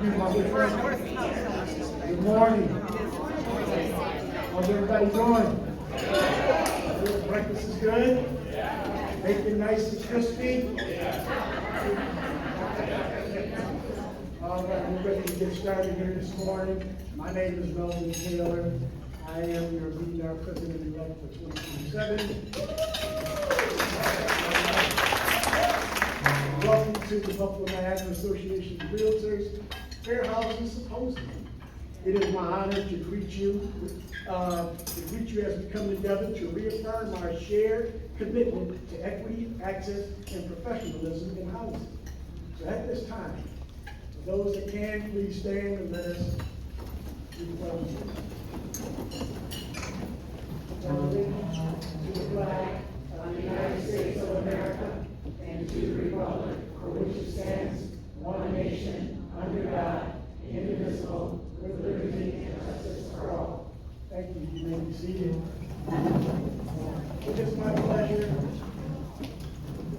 Good morning. How's everybody doing? Breakfast is good? Bacon nice and crispy? All right, we're ready to get started here this morning. My name is Melvin Taylor. I am your VNR President-elect for 2027. Welcome to the Buffalo Manhattan Association of Realtors Fair Housing Symposium. It is my honor to greet you as we come together to reaffirm our shared commitment to equity, access, and professionalism in housing. So at this time, for those that can, please stand and let us do the pledge. To the flag of the United States of America and to the republic for which it stands, one nation, under God, indivisible, with liberty and justice for all. Thank you. You may be seated. It is my pleasure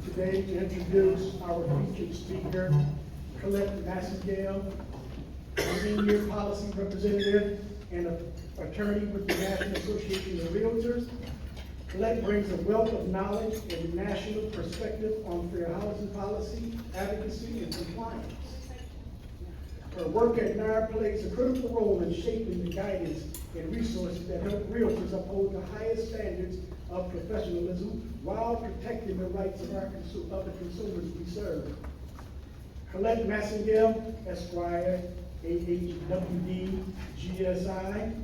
today to introduce our featured speaker, Colette Massengale, Senior Policy Representative and Attorney with the National Association of Realtors. Colette brings a wealth of knowledge and national perspective on fair housing policy, advocacy, and compliance. Her work at NAR plays a critical role in shaping the guidance and resources that help realtors uphold the highest standards of professionalism while protecting the rights of the consumers we serve. Colette Massengale, Esquire, AHWD, GSI,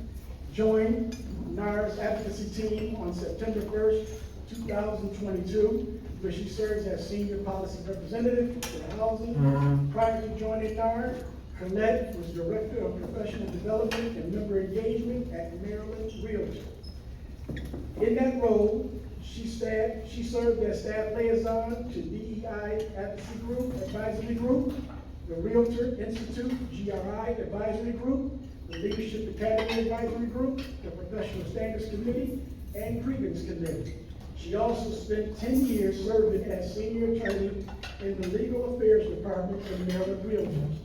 joined NAR's advocacy team on September 1st, 2022, where she serves as Senior Policy Representative for housing. Prior to joining NAR, Colette was Director of Professional Development and Member Engagement at Maryland Realtor. In that role, she served as staff liaison to DEI Advocacy Group, Advisory Group, the Realtor Institute, GRI Advisory Group, the Leadership Academy Advisory Group, the Professional Standards Committee, and Grievance Committee. She also spent 10 years serving as senior attorney in the Legal Affairs Department of Maryland Realtors,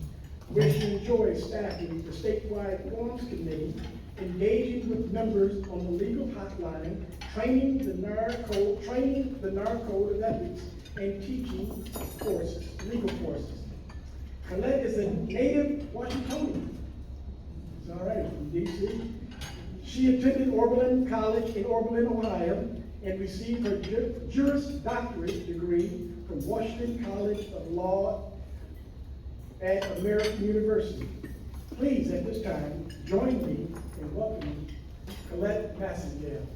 where she enjoys staffing the statewide forums committee, engaging with members on the legal hotline, training the NAR Code of Ethics, and teaching legal courses. Colette is a native Washingtonian. It's all right, from DC. She attended Oberlin College in Oberlin, Ohio, and received her Juris Doctorate degree from Washington College of Law at American University. Please, at this time, join me in welcoming Colette Massengale.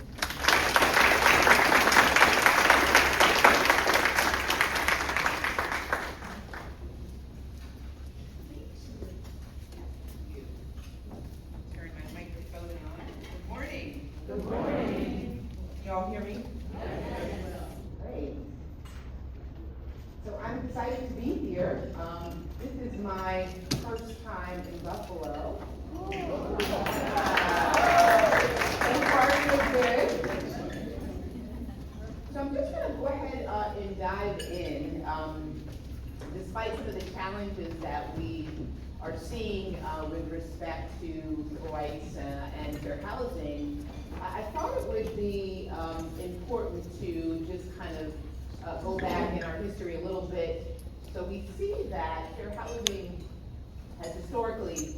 Turn my microphone on. Good morning. Good morning. Y'all hear me? Great. So I'm excited to be here. This is my first time in Buffalo. So far, so good. So I'm just going to go ahead and dive in. Despite some of the challenges that we are seeing with respect to civil rights and fair housing, I thought it would be important to just kind of go back in our history a little bit. So we see that fair housing has historically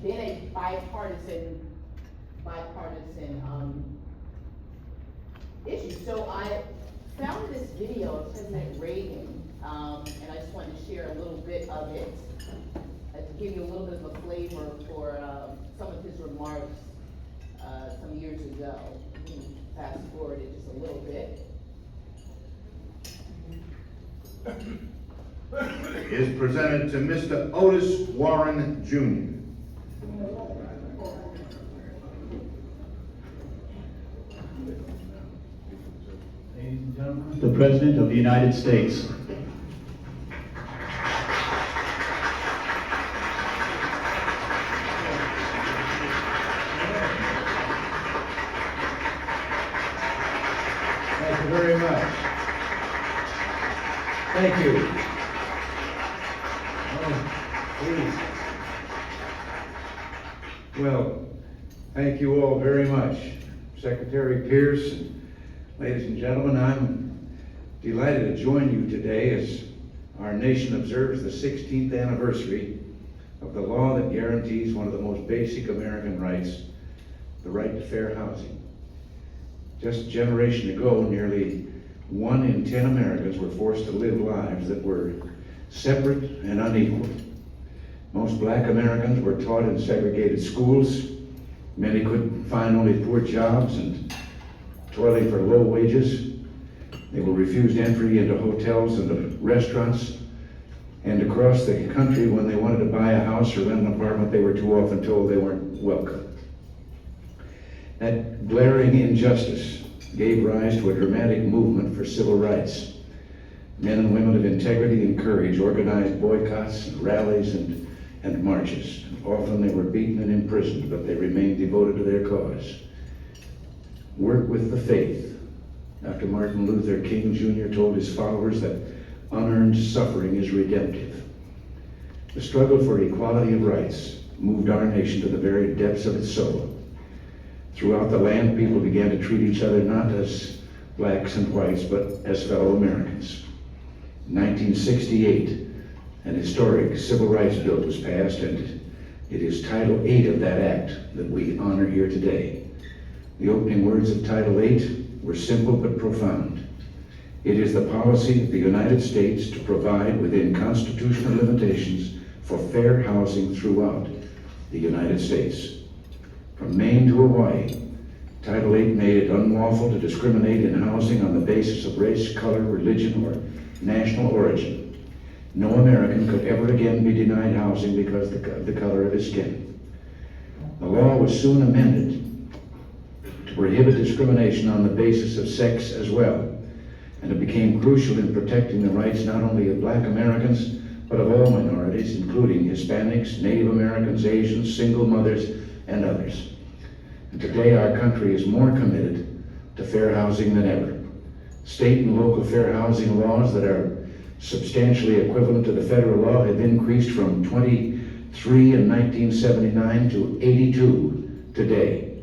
been a bipartisan issue. So I found this video of President Reagan, and I just wanted to share a little bit of it to give you a little bit of a flavor for some of his remarks some years ago. Fast forward it just a little bit. Is presented to Mr. Otis Warren Jr. Ladies and gentlemen, the President of the United States. Thank you very much. Thank you. Oh, please. Well, thank you all very much. Secretary Pierce, ladies and gentlemen, I'm delighted to join you today as our nation observes the 16th anniversary of the law that guarantees one of the most basic American rights, the right to fair housing. Just a generation ago, nearly 1 in 10 Americans were forced to live lives that were separate and unequal. Most black Americans were taught in segregated schools. Many could find only poor jobs and toiling for low wages. They were refused entry into hotels and to restaurants. And across the country, when they wanted to buy a house or rent an apartment, they were too often told they weren't welcome. That glaring injustice gave rise to a dramatic movement for civil rights. Men and women of integrity and courage organized boycotts, and rallies, and marches. Often they were beaten and imprisoned, but they remained devoted to their cause. Work with the faith. Dr. Martin Luther King Jr. told his followers that unearned suffering is redemptive. The struggle for equality of rights moved our nation to the very depths of its soul. Throughout the land, people began to treat each other not as blacks and whites, but as fellow Americans. In 1968, an historic civil rights bill was passed, and it is Title VIII of that act that we honor here today. The opening words of Title VIII were simple but profound. It is the policy of the United States to provide within constitutional limitations for fair housing throughout the United States. From Maine to Hawaii, Title VIII made it unlawful to discriminate in housing on the basis of race, color, religion, or national origin. No American could ever again be denied housing because of the color of his skin. The law was soon amended to prohibit discrimination on the basis of sex as well, and it became crucial in protecting the rights not only of black Americans, but of all minorities, including Hispanics, Native Americans, Asians, single mothers, and others. And today our country is more committed to fair housing than ever. State and local fair housing laws that are substantially equivalent to the federal law have increased from 23 in 1979 to 82 today.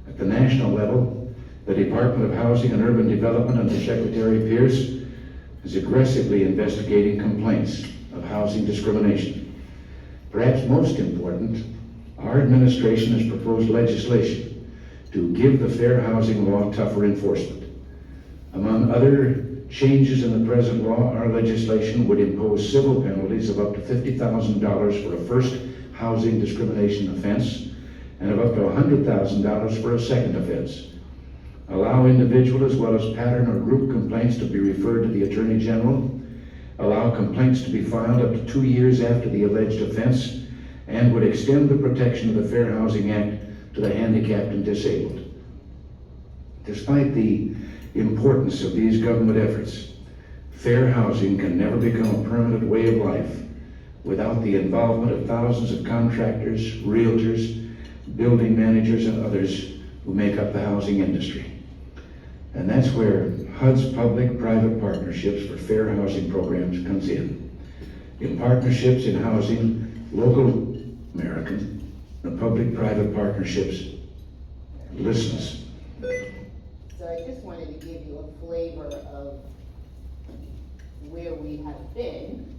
At the national level, the Department of Housing and Urban Development under Secretary Pierce is aggressively investigating complaints of housing discrimination. Perhaps most important, our administration has proposed legislation to give the fair housing law tougher enforcement. Among other changes in the present law, our legislation would impose civil penalties of up to $50,000 for a first housing discrimination offense and of up to $100,000 for a second offense. Allow individual as well as pattern or group complaints to be referred to the Attorney General. Allow complaints to be filed up to 2 years after the alleged offense, and would extend the protection of the Fair Housing Act to the handicapped and disabled. Despite the importance of these government efforts, fair housing can never become a permanent way of life without the involvement of thousands of contractors, realtors, building managers, and others who make up the housing industry. And that's where HUD's public-private partnerships for fair housing programs comes in. In partnerships in housing, local American, the public-private partnerships listens. So I just wanted to give you a flavor of where we have been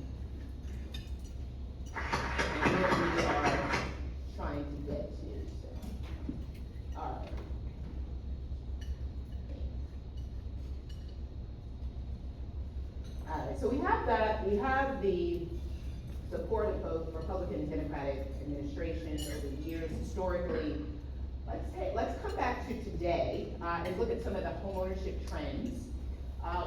and where we are trying to get to. So, all right. All right, so we have that. We have the support of both Republican and Democratic administrations over the years. Historically, let's come back to today and look at some of the homeownership trends.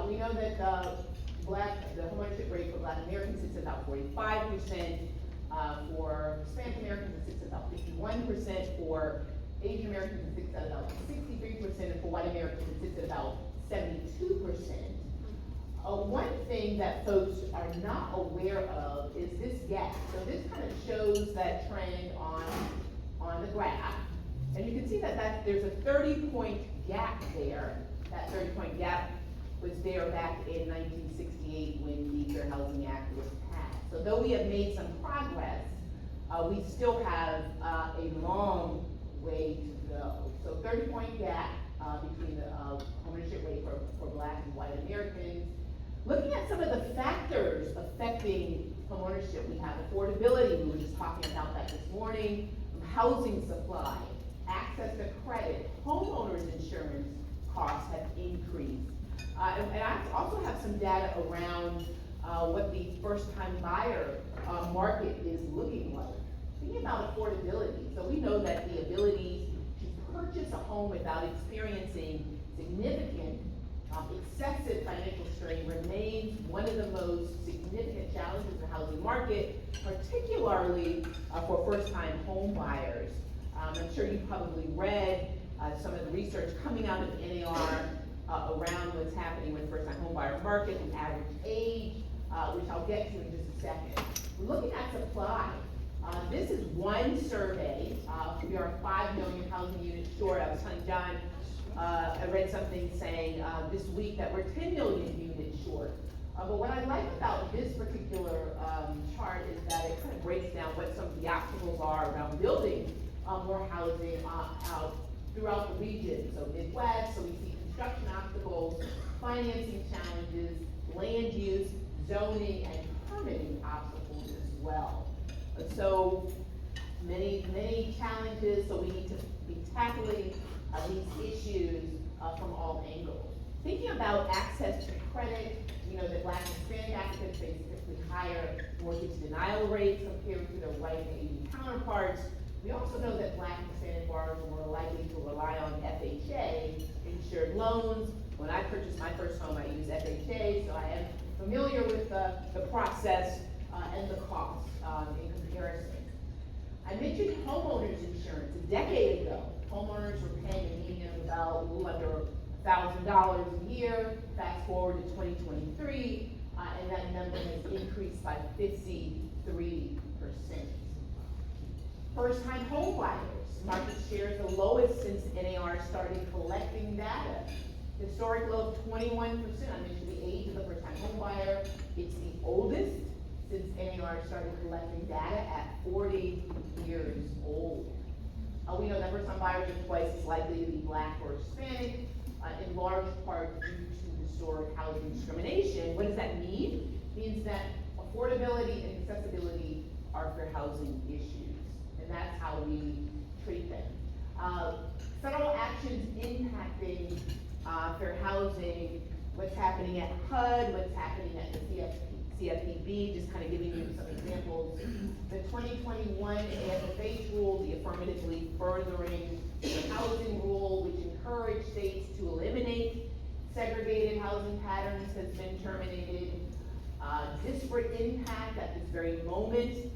We know that the homeownership rate for Black Americans sits at about 45%. For Hispanic Americans, it sits at about 51%. For Asian Americans, it sits at about 63%. And for white Americans, it sits at about 72%. One thing that folks are not aware of is this gap. So this kind of shows that trend on the graph. And you can see that there's a 30-point gap there. That 30-point gap was there back in 1968 when the Fair Housing Act was passed. So though we have made some progress, we still have a long way to go. So 30-point gap between the homeownership rate for Black and white Americans. Looking at some of the factors affecting homeownership, we have affordability, we were just talking about that this morning, housing supply, access to credit, homeowners insurance costs have increased. And I also have some data around what the first-time buyer market is looking like. Thinking about affordability, so we know that the ability to purchase a home without experiencing significant excessive financial strain remains one of the most significant challenges in the housing market, particularly for first-time home buyers. I'm sure you've probably read some of the research coming out of NAR around what's happening with first-time home buyer market and average age, which I'll get to in just a second. Looking at supply, this is one survey. We are 5 million housing units short. I was telling John, I read something saying this week that we're 10 million units short. But what I like about this particular chart is that it kind of breaks down what some of the obstacles are around building more housing out throughout the region. So Midwest, so we see construction obstacles, financing challenges, land use, zoning, and permitting obstacles as well. So many challenges, so we need to be tackling these issues from all angles. Thinking about access to credit, we know that Black and Hispanic applicants face typically higher mortgage denial rates compared to their white and Asian counterparts. We also know that Black and Hispanic borrowers are more likely to rely on FHA insured loans. When I purchased my first home, I used FHA, so I am familiar with the process and the costs in comparison. I mentioned homeowners insurance. A decade ago, homeowners were paying a median of about a little under $1,000 a year. Fast forward to 2023, and that number has increased by 53%. First-time home buyers, market share is the lowest since NAR started collecting data. Historic low of 21%. I mentioned the age of the first-time home buyer. It's the oldest since NAR started collecting data at 40 years old. We know that first-time buyers are twice as likely to be Black or Hispanic, in large part due to historic housing discrimination. What does that mean? It means that affordability and accessibility are fair housing issues, and that's how we treat them. Federal actions impacting fair housing, what's happening at HUD, what's happening at the CFPB, just kind of giving you some examples. The 2021 AFFH rule, the affirmatively furthering the housing rule, which encouraged states to eliminate segregated housing patterns, has been terminated. Disparate impact at this very moment.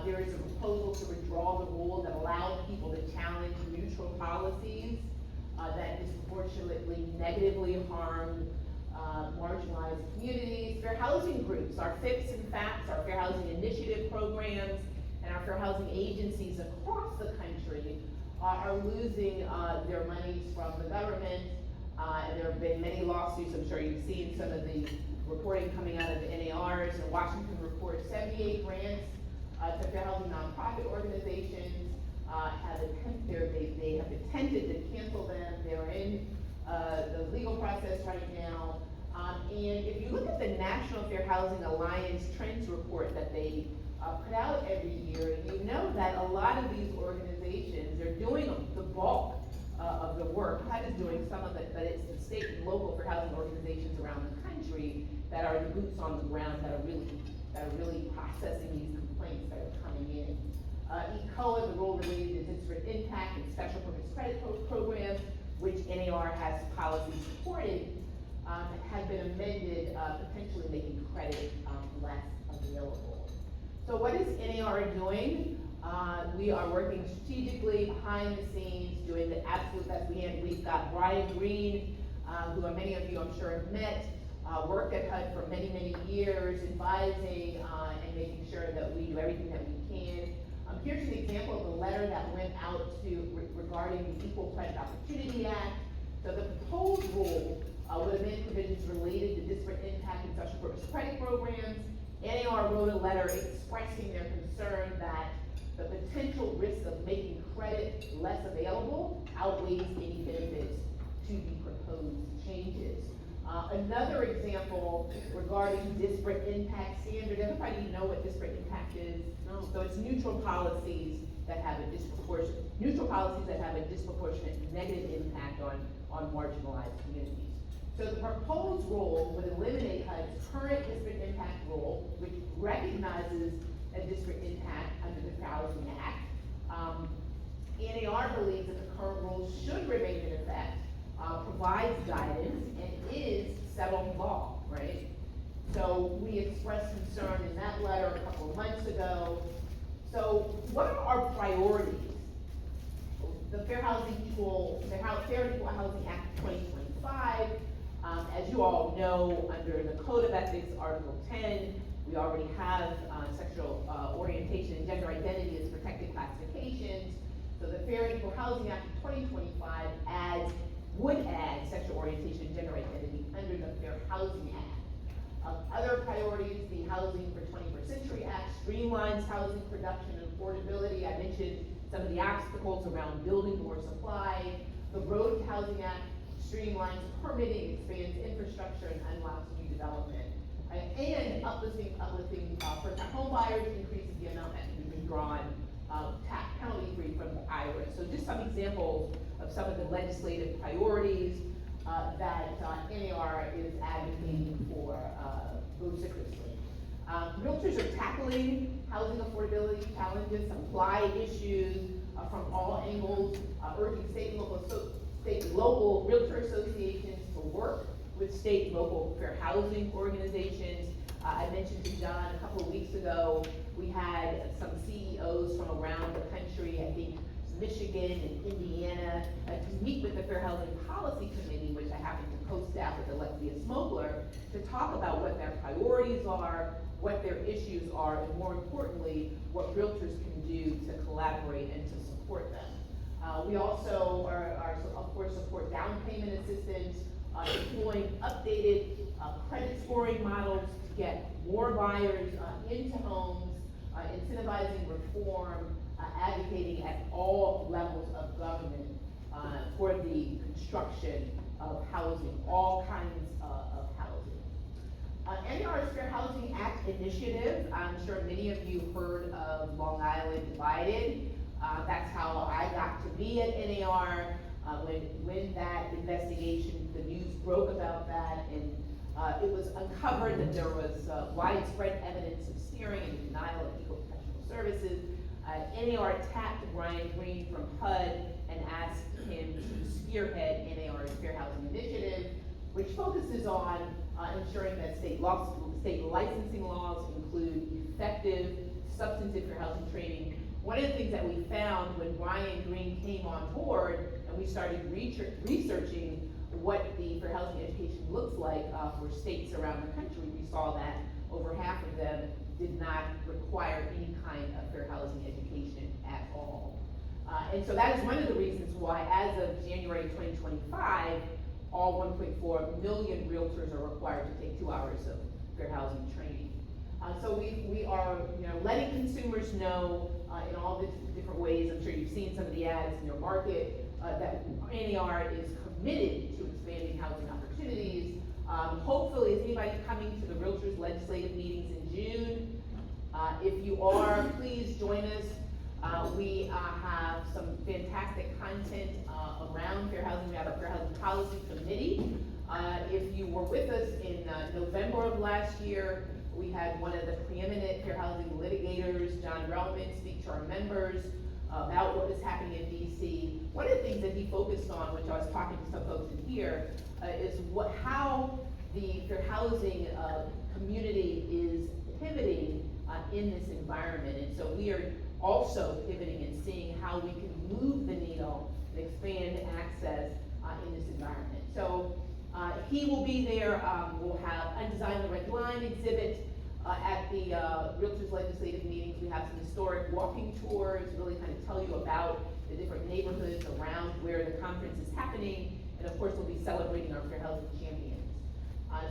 There is a proposal to withdraw the rule that allowed people to challenge neutral policies that disproportionately negatively harm marginalized communities. Fair housing groups, our FIPS and FAPS, our Fair Housing Initiative programs, and our fair housing agencies across the country are losing their monies from the government. And there have been many lawsuits. I'm sure you've seen some of the reporting coming out of the NARs. The Washington Report, 78 grants to fair housing nonprofit organizations they have attempted to cancel them. They're in the legal process right now. And if you look at the National Fair Housing Alliance Trends Report that they put out every year, you know that a lot of these organizations are doing the bulk of the work. HUD is doing some of it, but it's the state and local fair housing organizations around the country that are the boots on the ground that are really processing these complaints that are coming in. ECOA, the rule related to disparate impact and special purpose credit programs, which NAR has policy supported, have been amended, potentially making credit less available. So what is NAR doing? We are working strategically behind the scenes, doing the absolute best we can. We've got Brian Green, who many of you I'm sure have met, worked at HUD for many, many years, advising and making sure that we do everything that we can. Here's an example of the letter that went out regarding the Equal Credit Opportunity Act. So the proposed rule would amend provisions related to disparate impact and special purpose credit programs. NAR wrote a letter expressing their concern that the credit less available outweighs any benefits to the proposed changes. Another example regarding disparate impact standard. Everybody know what disparate impact is? No. So it's neutral policies that have a disproportionate negative impact on marginalized communities. So the proposed rule would eliminate HUD's current disparate impact rule, which recognizes a disparate impact under the Fair Housing Act. NAR believes that the current rule should remain in effect, provides guidance, and is settled law, right? So we expressed concern in that letter a couple of months ago. So what are our priorities? The Fair and Equal Housing Act of 2025, as you all know, under the Code of Ethics, Article 10, we already have sexual orientation and gender identity as protected classifications. So the Fair and Equal Housing Act of 2025 would add sexual orientation and gender identity under the Fair Housing Act. Other priorities, the Housing for 21st Century Act streamlines housing production and affordability. I mentioned some of the obstacles around building more supply. The Road to Housing Act streamlines permitting, expands infrastructure, and unlocks new development. And uplifting first-time home buyers, increases the amount that can be drawn tax penalty-free from the IRS. So just some examples of some of the legislative priorities that NAR is advocating for vociferously. Realtors are tackling housing affordability challenges, supply issues from all angles, urging state and local realtor associations to work with state and local fair housing organizations. I mentioned to John a couple of weeks ago, we had some CEOs from around the country, I think Michigan and Indiana, to meet with the Fair Housing Policy Committee, which I happen to co-staff with Alexia Smogler, to talk about what their priorities are, what their issues are, and more importantly, what realtors can do to collaborate and to support them. We also of course, support down payment assistance, employing updated credit scoring models to get more buyers into homes, incentivizing reform, advocating at all levels of government for the construction of housing, all kinds of housing. NAR's Fair Housing Act initiative, I'm sure many of you heard of Long Island Divided. That's how I got to be at NAR. When that investigation, the news broke about that, and it was uncovered that there was widespread evidence of steering and denial of equal professional services. NAR tapped Brian Green from HUD and asked him to spearhead NAR's Fair Housing Initiative, which focuses on ensuring that state licensing laws include effective, substantive fair housing training. One of the things that we found when Brian Green came on board and we started researching what the fair housing education looks like for states around the country, we saw that over half of them did not require any kind of fair housing education at all. And so that is one of the reasons why, as of January 2025, all 1.4 million realtors are required to take 2 hours of fair housing training. So we are, letting consumers know in all the different ways. I'm sure you've seen some of the ads in your market that NAR is committed to expanding housing opportunities. Hopefully, is anybody coming to the Realtors legislative meetings in June? If you are, please join us. We have some fantastic content around fair housing. We have a Fair Housing Policy Committee. If you were with us in November of last year, we had one of the preeminent fair housing litigators, John Relman, speak to our members about what was happening in DC. One of the things that he focused on, which I was talking to some folks in here, is how the fair housing community is pivoting in this environment. And so we are also pivoting and seeing how we can move the needle and expand access in this environment. So he will be there. We'll have Undesign the Red Line exhibit at the Realtors legislative meetings. We have some historic walking tours, really kind of tell you about the different neighborhoods around where the conference is happening. And of course, we'll be celebrating our fair housing champions.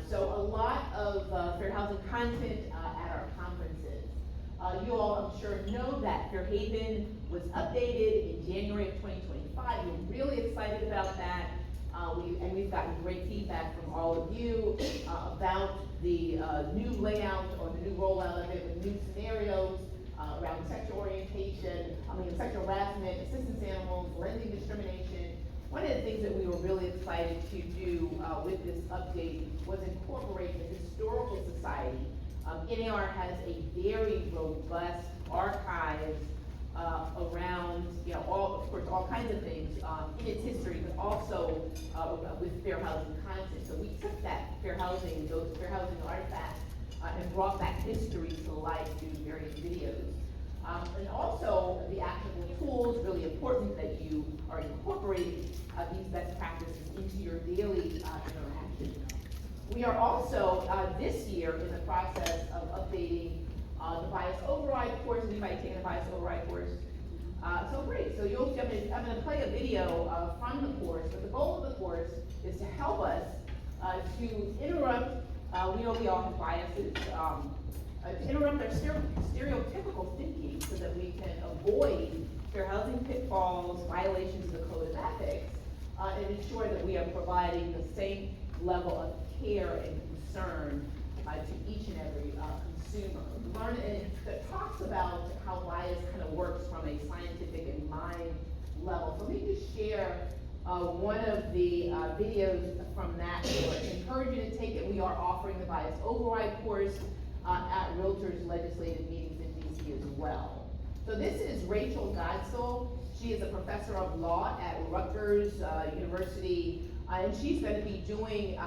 So a lot of fair housing content at our conferences. You all, I'm sure, know that Fairhaven was updated in January of 2025. We're really excited about that. We've gotten great feedback from all of you about the new layout or the new rollout of it with new scenarios around sexual orientation, sexual harassment, assistance animals, lending discrimination. One of the things that we were really excited to do with this update was incorporate the Historical Society. NAR has a very robust archive around, all kinds of things in its history, but also with fair housing content. So we took that those fair housing artifacts, and brought that history to life through various videos. And also the actionable tools, really important that you are incorporating these best practices into your daily interaction. We are also this year in the process of updating the bias override course. Anybody taking the bias override course? So great. So you'll see, I'm going to play a video from the course, but the goal of the course is to help us to interrupt. We know we all have biases. To interrupt our stereotypical thinking so that we can avoid fair housing pitfalls, violations of the code of ethics, and ensure that we are providing the same level of care and concern to each and every consumer. Learn, and it talks about how bias kind of works from a scientific and mind level. So let me just share one of the videos from that course. I encourage you to take it. We are offering the bias override course at Realtors legislative meetings in DC as well. So this is Rachel Godsoe. She is a professor of law at Rutgers University, and she's going to be doing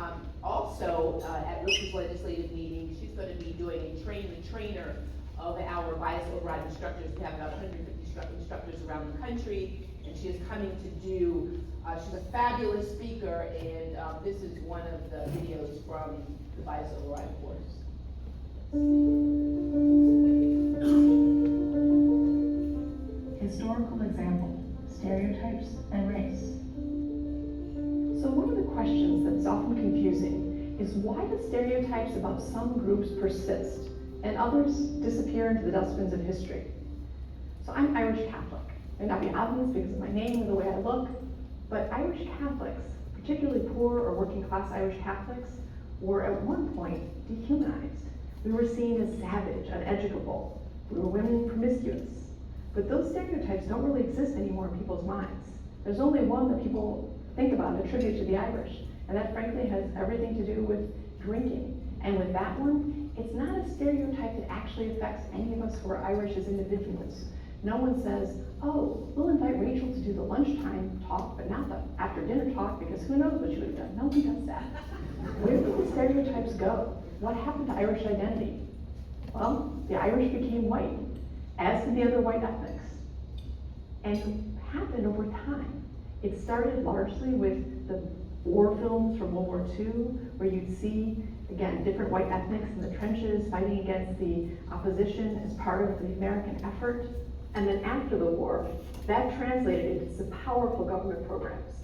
also at Realtors legislative meetings, she's going to be doing a trainer of our bias override instructors. We have about 150 instructors around the country, and she is coming to do, she's a fabulous speaker, and this is one of the videos from the bias override course. Historical example, stereotypes and race. So one of the questions that's often confusing is why do stereotypes about some groups persist and others disappear into the dustbins of history? So I'm Irish Catholic. May not be obvious because of my name or the way I look, but Irish Catholics, particularly poor or working class Irish Catholics, were at one point dehumanized. We were seen as savage, uneducable. We were women promiscuous. But those stereotypes don't really exist anymore in people's minds. There's only one that people think about and attribute to the Irish, and that frankly has everything to do with drinking. And with that one, it's not a stereotype that actually affects any of us who are Irish as individuals. No one says, oh, we'll invite Rachel to do the lunchtime talk, but not the after dinner talk, because who knows what she would have done. No one does that. Where did the stereotypes go? What happened to Irish identity? Well, the Irish became white, as did the other white ethnics. And it happened over time. It started largely with the war films from World War II, where you'd see, again, different white ethnics in the trenches fighting against the opposition as part of the American effort. And then after the war, that translated into some powerful government programs.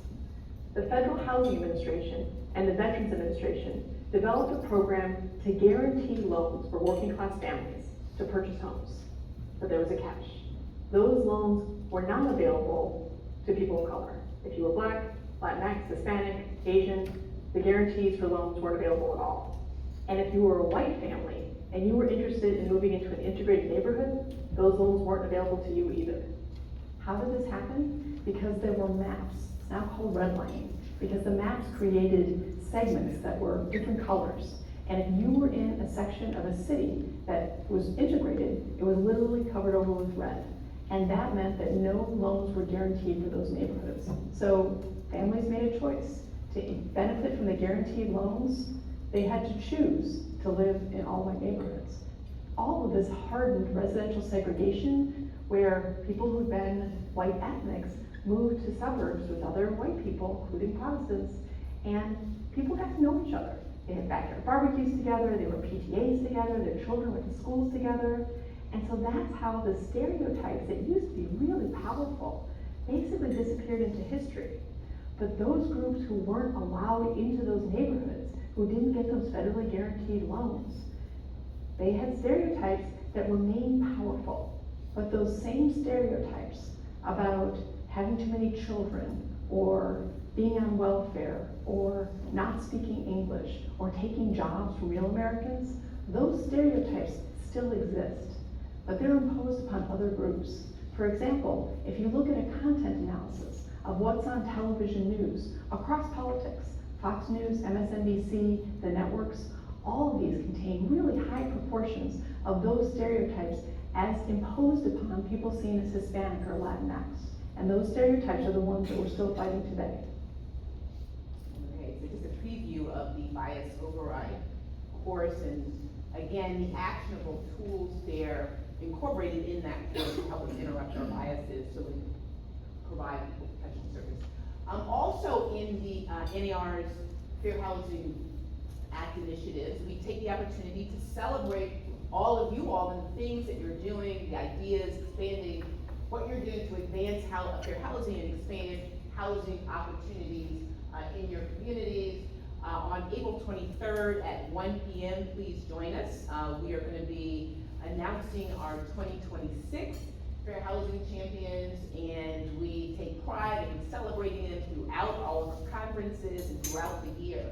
The Federal Housing Administration and the Veterans Administration developed a program to guarantee loans for working class families to purchase homes. But there was a catch. Those loans were not available to people of color. If you were Black, Latinx, Hispanic, Asian, the guarantees for loans weren't available at all. And if you were a white family and you were interested in moving into an integrated neighborhood, those loans weren't available to you either. How did this happen? Because there were maps, it's now called redlining, because the maps created segments that were different colors. And if you were in a section of a city that was integrated, it was literally covered over with red. And that meant that no loans were guaranteed for those neighborhoods. So families made a choice to benefit from the guaranteed loans. They had to choose to live in all white neighborhoods. All of this hardened residential segregation, where people who'd been white ethnics moved to suburbs with other white people, including Protestants, and people got to know each other. They had backyard barbecues together, they were PTAs together, their children went to schools together. And so that's how the stereotypes that used to be really powerful basically disappeared into history. But those groups who weren't allowed into those neighborhoods, who didn't get those federally guaranteed loans, they had stereotypes that remain powerful. But those same stereotypes about having too many children, or being on welfare, or not speaking English, or taking jobs from real Americans, those stereotypes still exist, but they're imposed upon other groups. For example, if you look at a content analysis of what's on television news across politics, Fox News, MSNBC, the networks, all of these contain really high proportions of those stereotypes as imposed upon people seen as Hispanic or Latinx. And those stereotypes are the ones that we're still fighting today. Okay, so just a preview of the bias override course, and again, the actionable tools there incorporated in that course to help us interrupt our biases so we can provide equal protection service. Also in the NAR's Fair Housing Act initiatives, we take the opportunity to celebrate all of you all and the things that you're doing, the ideas, expanding what you're doing to advance fair housing and expand housing opportunities in your communities. On April 23rd at 1 p.m., please join us. We are going to be announcing our 2026 Fair Housing Champions, and we take pride in celebrating them throughout our conferences and throughout the year.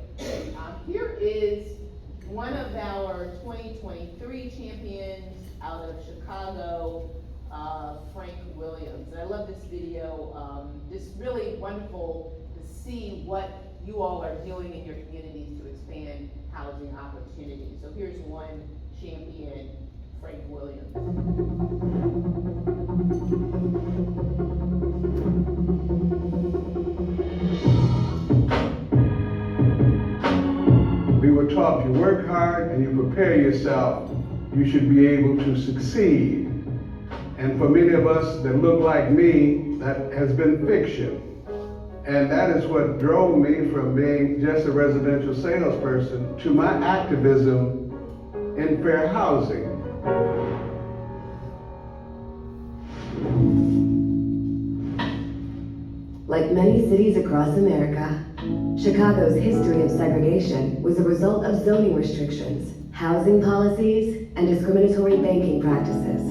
Here is one of our 2023 champions out of Chicago, Frank Williams. And I love this video. Just really wonderful to see what you all are doing in your communities to expand housing opportunities. So here's one champion, Frank Williams. We were taught you work hard and you prepare yourself, you should be able to succeed. And for many of us that look like me, that has been fiction. And that is what drove me from being just a residential salesperson to my activism in fair housing. Like many cities across America, Chicago's history of segregation was a result of zoning restrictions, housing policies, and discriminatory banking practices.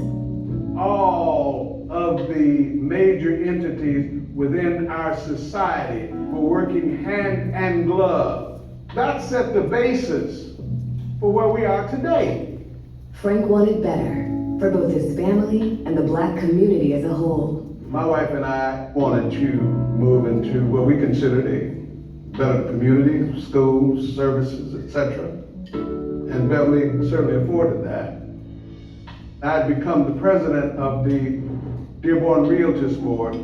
All of the major entities within our society were working hand and glove. That set the basis for where we are today. Frank wanted better for both his family and the Black community as a whole. My wife and I wanted to move into what we considered a better community, schools, services, etc. And Beverly certainly afforded that. I had become the president of the Dearborn Realtors Board.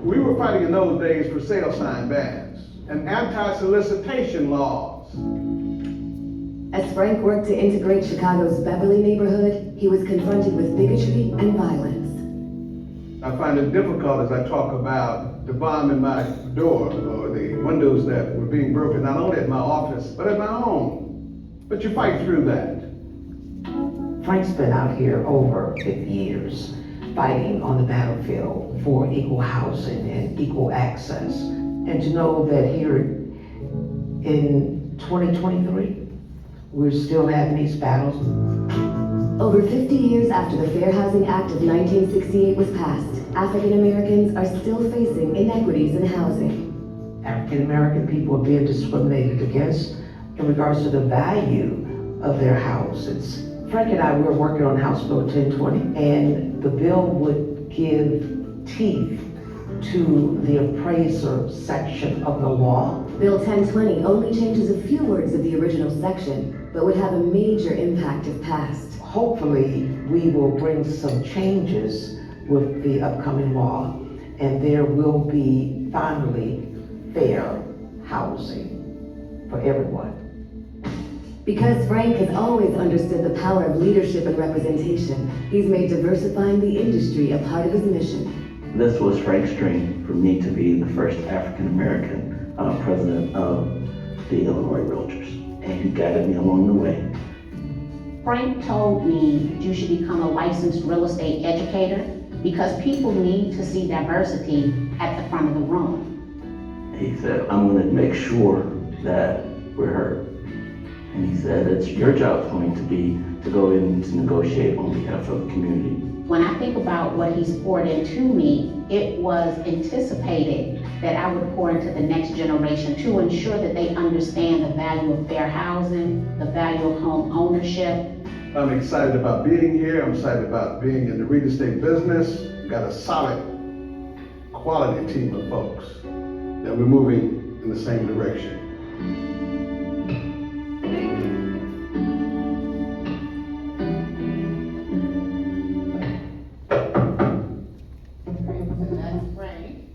We were fighting in those days for sale sign bans and anti-solicitation laws. As Frank worked to integrate Chicago's Beverly neighborhood, he was confronted with bigotry and violence. I find it difficult as I talk about the bomb in my door or the windows that were being broken, not only at my office, but at my home. But you fight through that. Frank's been out here over 50 years fighting on the battlefield for equal housing and equal access. And to know that here in 2023, we're still having these battles. Over 50 years after the Fair Housing Act of 1968 was passed, African Americans are still facing inequities in housing. African American people are being discriminated against in regards to the value of their houses. Frank and I were working on House Bill 1020, and the bill would give teeth to the appraiser section of the law. Bill 1020 only changes a few words of the original section, but would have a major impact if passed. Hopefully, we will bring some changes with the upcoming law, and there will be finally fair housing for everyone. Because Frank has always understood the power of leadership and representation, he's made diversifying the industry a part of his mission. This was Frank's dream for me to be the first African American president of the Illinois Realtors, and he guided me along the way. Frank told me that you should become a licensed real estate educator because people need to see diversity at the front of the room. He said, I'm going to make sure that we're heard. And he said, it's your job going to be to go in to negotiate on behalf of the community. When I think about what he's poured into me, it was anticipated that I would pour into the next generation to ensure that they understand the value of fair housing, the value of home ownership. I'm excited about being here. I'm excited about being in the real estate business. We've got a solid, quality team of folks that we're moving in the same direction. That's Frank.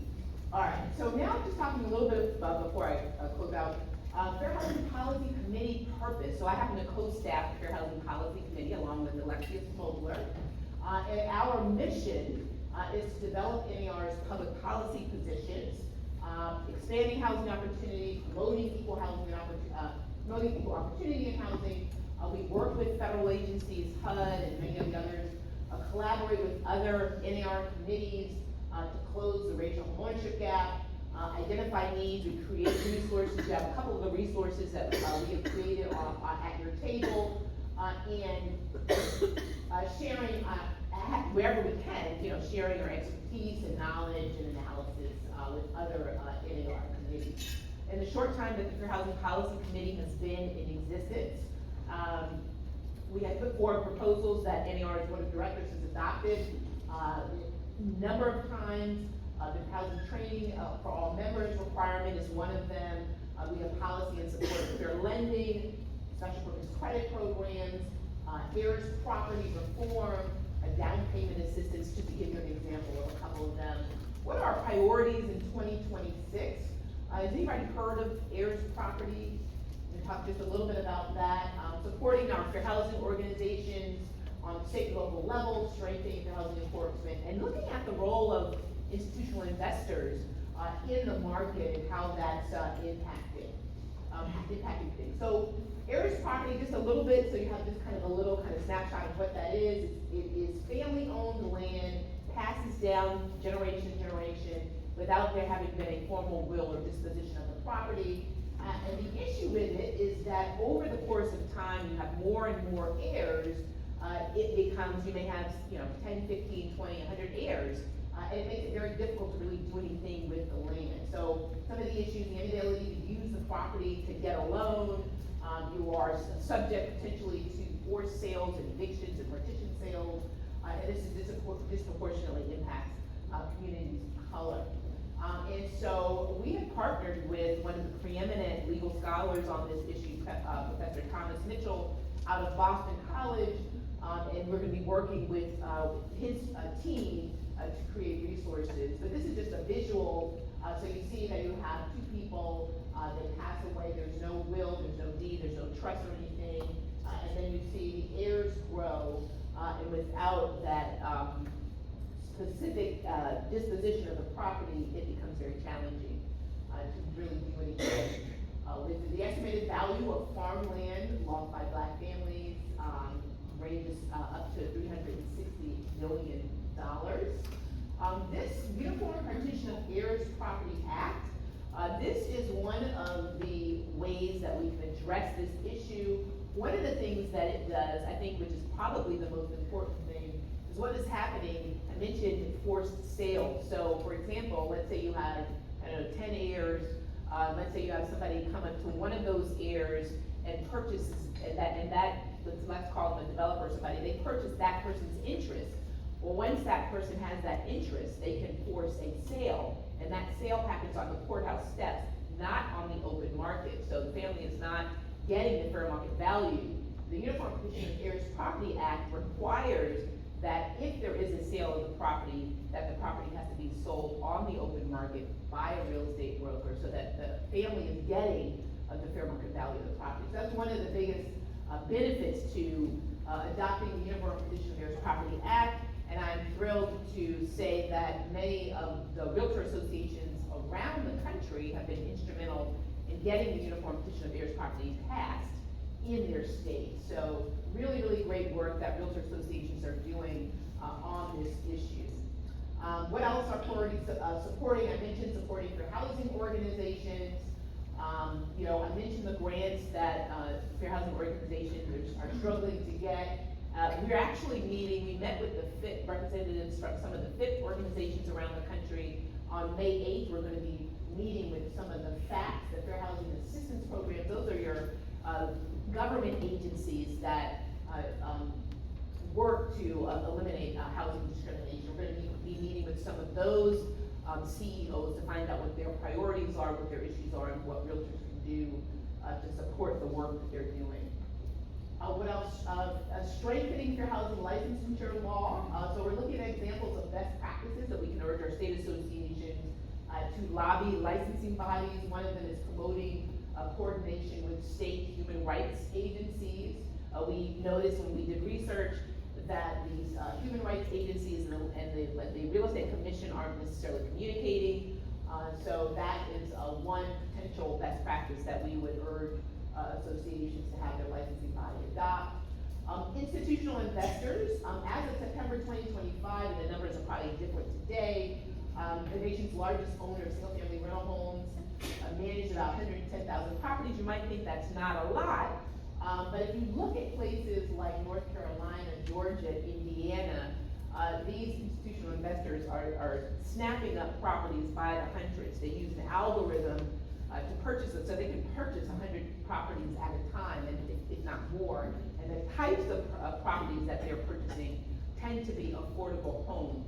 All right, so now just talking a little bit about, before I close out, Fair Housing Policy Committee purpose. So I happen to co-staff the Fair Housing Policy Committee along with Alexia Smogler. And our mission is to develop NAR's public policy positions, expanding housing opportunity, promoting equal opportunity in housing. We work with federal agencies, HUD and many of the others, collaborate with other NAR committees to close the racial ownership gap, identify needs, we create resources. We have a couple of the resources that we have created at your table, and sharing wherever we can, sharing our expertise and knowledge and analysis with other NAR committees. In the short time that the Fair Housing Policy Committee has been in existence, we have put forward proposals that NAR's Board of Directors has adopted a number of times. The housing training for all members requirement is one of them. We have policy in support of fair lending, special purpose credit programs, heirs property reform, down payment assistance, just to give you an example of a couple of them. What are our priorities in 2026? Has anybody heard of heirs property? We'll talk just a little bit about that. Supporting our fair housing organizations on state and local level, strengthening fair housing enforcement, and looking at the role of institutional investors in the market and how that's impacting things. So heirs property, just a little bit, so you have just kind of a little snapshot of what that is. It is family-owned land, passes down generation to generation without there having been a formal will or disposition of the property. And the issue with it is that over the course of time, you have more and more heirs. It becomes, you may have 10, 15, 20, 100 heirs. And it makes it very difficult to really do anything with the land. So some of the issues, the inability to use the property to get a loan, you are subject potentially to forced sales and evictions and partition sales, and this is disproportionately impacts communities of color. And so we have partnered with one of the preeminent legal scholars on this issue, Professor Thomas Mitchell, out of Boston College, and we're going to be working with his team to create resources. So this is just a visual, so you see that you have two people, they pass away, there's no will, there's no deed, there's no trust or anything, and then you see the heirs grow, and without that specific disposition of the property, it becomes very challenging to really do anything. With the estimated value of farmland lost by Black families ranges up to $360 million. This Uniform Partition of Heirs Property Act, this is one of the ways that we can address this issue. One of the things that it does, I think, which is probably the most important thing, is what is happening. I mentioned forced sales. So, for example, let's say you have, 10 heirs. Let's say you have somebody come up to one of those heirs and purchases, let's call them a developer or somebody, they purchase that person's interest. Well, once that person has that interest, they can force a sale, and that sale happens on the courthouse steps, not on the open market. So the family is not getting the fair market value. The Uniform Partition of Heirs Property Act requires that if there is a sale of the property, that the property has to be sold on the open market by a real estate broker so that the family is getting the fair market value of the property. So that's one of the biggest benefits to adopting the Uniform Partition of Heirs Property Act. And I'm thrilled to say that many of the realtor associations around the country have been instrumental in getting the Uniform Partition of Heirs Property passed in their state. So really, really great work that realtor associations are doing on this issue. What else are priorities supporting? I mentioned supporting fair housing organizations. I mentioned the grants that fair housing organizations are struggling to get. We're actually meeting, we met with the FIP representatives from some of the FIP organizations around the country. On May 8th, we're gonna be meeting with some of the FACTS, the Fair Housing Assistance Programs. Those are your government agencies that work to eliminate housing discrimination. We're gonna be meeting with some of those CEOs to find out what their priorities are, what their issues are, and what realtors can do to support the work that they're doing. What else? Strengthening fair housing licensure law. So we're looking at examples of best practices that we can urge our state associations to lobby licensing bodies. One of them is promoting coordination with state human rights agencies. We noticed when we did research that these human rights agencies and the Real Estate Commission aren't necessarily communicating. So that is one potential best practice that we would urge associations to have their licensing body adopt. Institutional investors, as of September 2025, and the numbers are probably different today, the nation's largest owner of single-family rental homes manage about 110,000 properties. You might think that's not a lot, but if you look at places like North Carolina, Georgia, Indiana, these institutional investors are snapping up properties by the hundreds. They use an algorithm to purchase it, so they can purchase 100 properties at a time, and if not more. And the types of properties that they're purchasing tend to be affordable homes.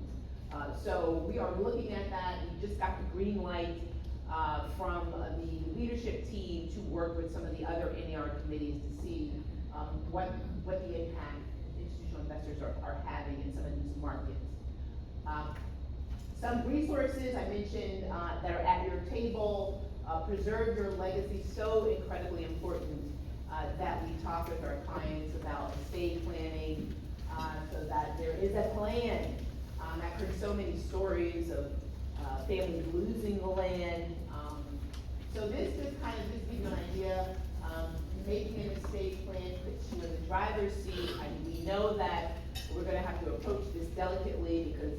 So we are looking at that. We just got the green light from the leadership team to work with some of the other NAR committees to see what the impact institutional investors are having in some of these markets. Some resources I mentioned that are at your table. Preserve your legacy, so incredibly important that we talk with our clients about estate planning so that there is a plan. I've heard so many stories of families losing the land. So this just kind of gives you an idea. Making an estate plan puts you in the driver's seat. We know that we're gonna have to approach this delicately because,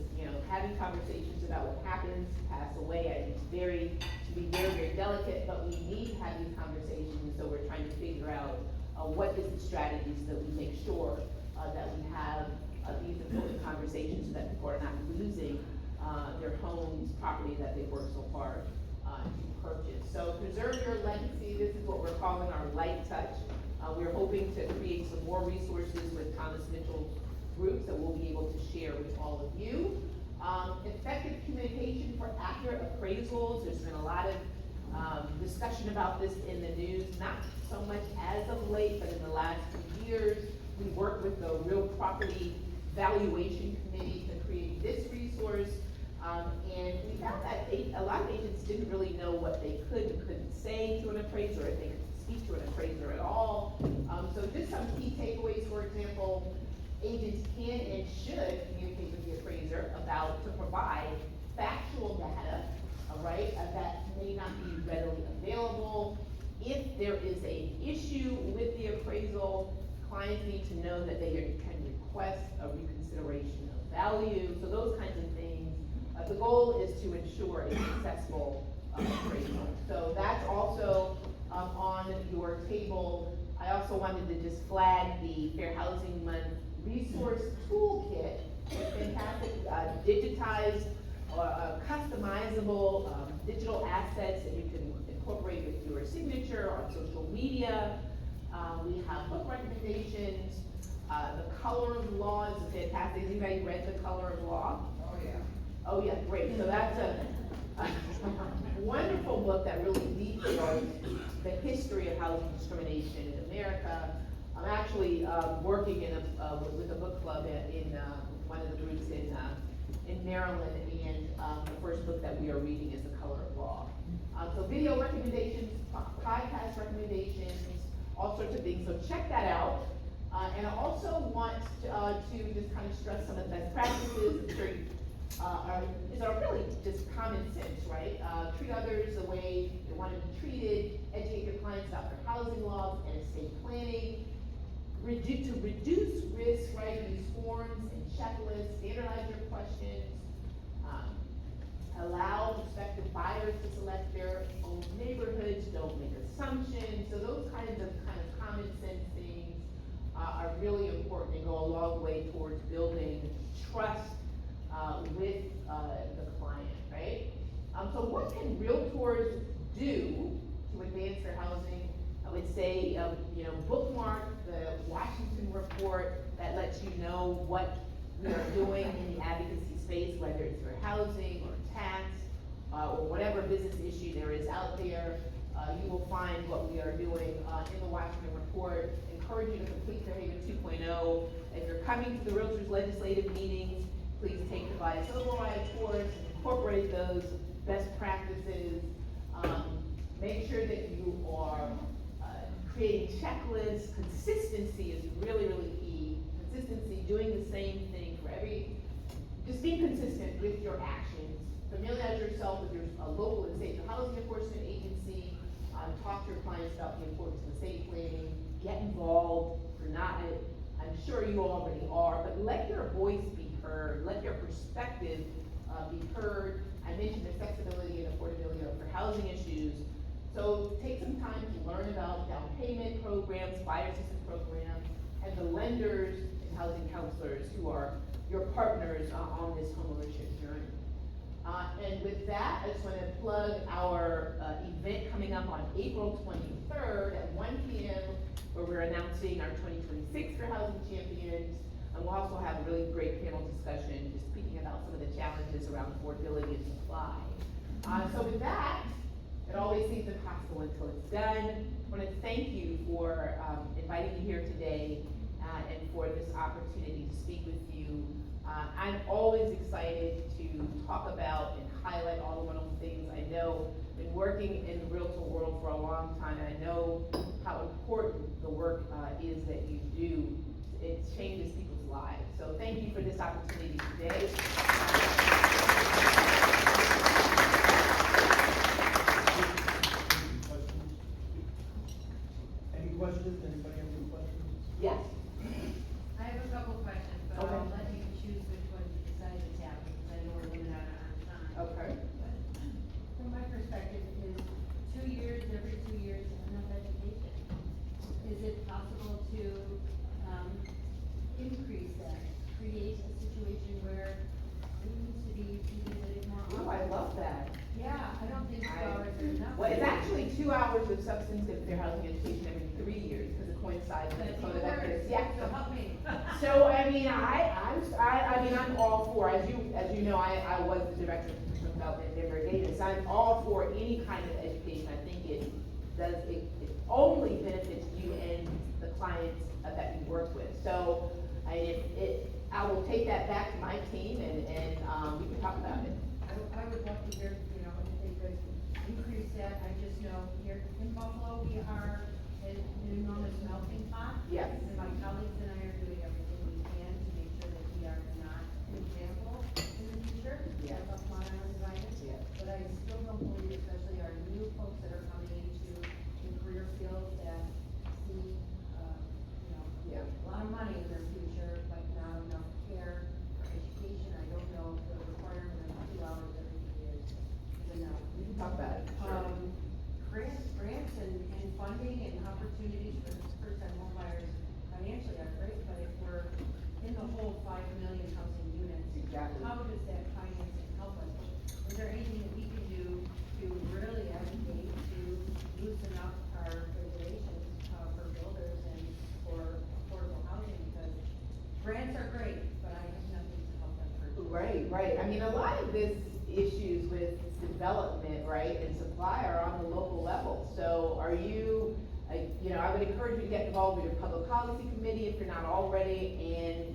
having conversations about what happens, pass away, to be very, very delicate, but we need to have these conversations, so we're trying to figure out what is the strategy so that we make sure that we have these important conversations so that people are not losing their homes, property that they've worked so hard to purchase. So preserve your legacy. This is what we're calling our light touch. We're hoping to create some more resources with Thomas Mitchell's groups that we'll be able to share with all of you. Effective communication for accurate appraisals. There's been a lot of discussion about this in the news, not so much as of late, but in the last few years. We worked with the Real Property Valuation Committee to create this resource. And we found that a lot of agents didn't really know what they could and couldn't say to an appraiser, if they could speak to an appraiser at all. So just some key takeaways, for example, agents can and should communicate with the appraiser to provide factual data, right, that may not be readily available. If there is an issue with the appraisal, clients need to know that they can request a reconsideration of value. So those kinds of things. The goal is to ensure a successful appraisal. So that's also on your table. I also wanted to just flag the Fair Housing Month Resource Toolkit. It's fantastic, digitized, customizable digital assets that you can incorporate with your signature on social media. We have book recommendations. The Color of Law is fantastic. Has anybody read The Color of Law? Oh, yeah. Oh, yeah, great. So that's a wonderful book that really details the history of housing discrimination in America. I'm actually working with a book club in one of the groups in Maryland, and the first book that we are reading is The Color of Law. So video recommendations, podcast recommendations, all sorts of things. So check that out. And I also want to just kind of stress some of the best practices. I'm sure are really just common sense, right? Treat others the way they want to be treated, educate your clients about their housing laws and estate planning, to reduce risk, right? Use forms and checklists, standardize your questions, allow prospective buyers to select their own neighborhoods, don't make assumptions. So those kinds of common sense things. are really important and go a long way towards building trust with the client, right? So what can realtors do to advance their housing? I would say, bookmark the Washington report that lets you know what we are doing in the advocacy space, whether it's for housing or tax, or whatever business issue there is out there. You will find what we are doing in the Washington report. Encourage you to complete Fairhaven 2.0. If you're coming to the Realtors Legislative meetings, please take the Bias Override course, incorporate those best practices. Make sure that you are creating checklists. Consistency is really, really key. Consistency, doing the same thing for just being consistent with your actions. Familiarize yourself with your local and state housing enforcement agency. Talk to your clients about the importance of estate planning. Get involved. If you're not, I'm sure you already are, but let your voice be heard. Let your perspective be heard. I mentioned accessibility and affordability for housing issues. So take some time to learn about down payment programs, fire assistance programs, and the lenders and housing counselors who are your partners on this homeownership journey. And with that, I just want to plug our event coming up on April 23rd at 1 p.m. where we're announcing our 2026 Fair Housing Champions. And we'll also have a really great panel discussion just speaking about some of the challenges around affordability and supply. So with that, it always seems impossible until it's done. I want to thank you for inviting me here today and for this opportunity to speak with you. I'm always excited to talk about and highlight all the wonderful things. I know I've been working in the realtor world for a long time, and I know how important the work is that you do. It changes people's lives. So thank you for this opportunity today. Any questions? Anybody have any questions? Yes. I have a couple questions, but Okay. I'll let you choose which one you decide to tackle, because I know we're limited on our time. Okay. But from my perspective, is 2 years, every 2 years, enough education? Is it possible to, increase that, create a situation where it needs to be even more? Oh, I love that. Yeah, I don't think 2 hours is enough. Well, it's actually 2 hours of substantive fair housing education every 3 years, because it coincides with the code of ethics. Yeah. So help me. So, I mean, I'm all for, as you know, I was the director of professional development at Denver Data, so I'm all for any kind of education. I think it only benefits you and the clients that you work with. So, I will take that back to my team and we can talk about it. I would love to hear, if they could increase that. I just know here in Buffalo, we are an enormous melting pot. Yes. And my colleagues and I are doing everything we can to make sure that we are not an example in the future. Yes. Of modern environment. Yes. But I still don't believe, especially our new folks that are coming into in career fields that see, Yeah. a lot of money in their future, but not enough care or education. I don't know if the requirement of 2 hours every 2 years is enough. We can talk about it. Grants and funding and opportunities for first-time home buyers financially are great, but if we're in the whole 5 million housing units, Exactly. how does that financing help us? Is there anything that we can do to really advocate to loosen up our regulations for builders and for affordable housing? Because grants are great, but I have nothing to help them purchase. Right. I mean, a lot of this issues with development, right, and supply are on the local level. So are you, I would encourage you to get involved with your public policy committee if you're not already, and,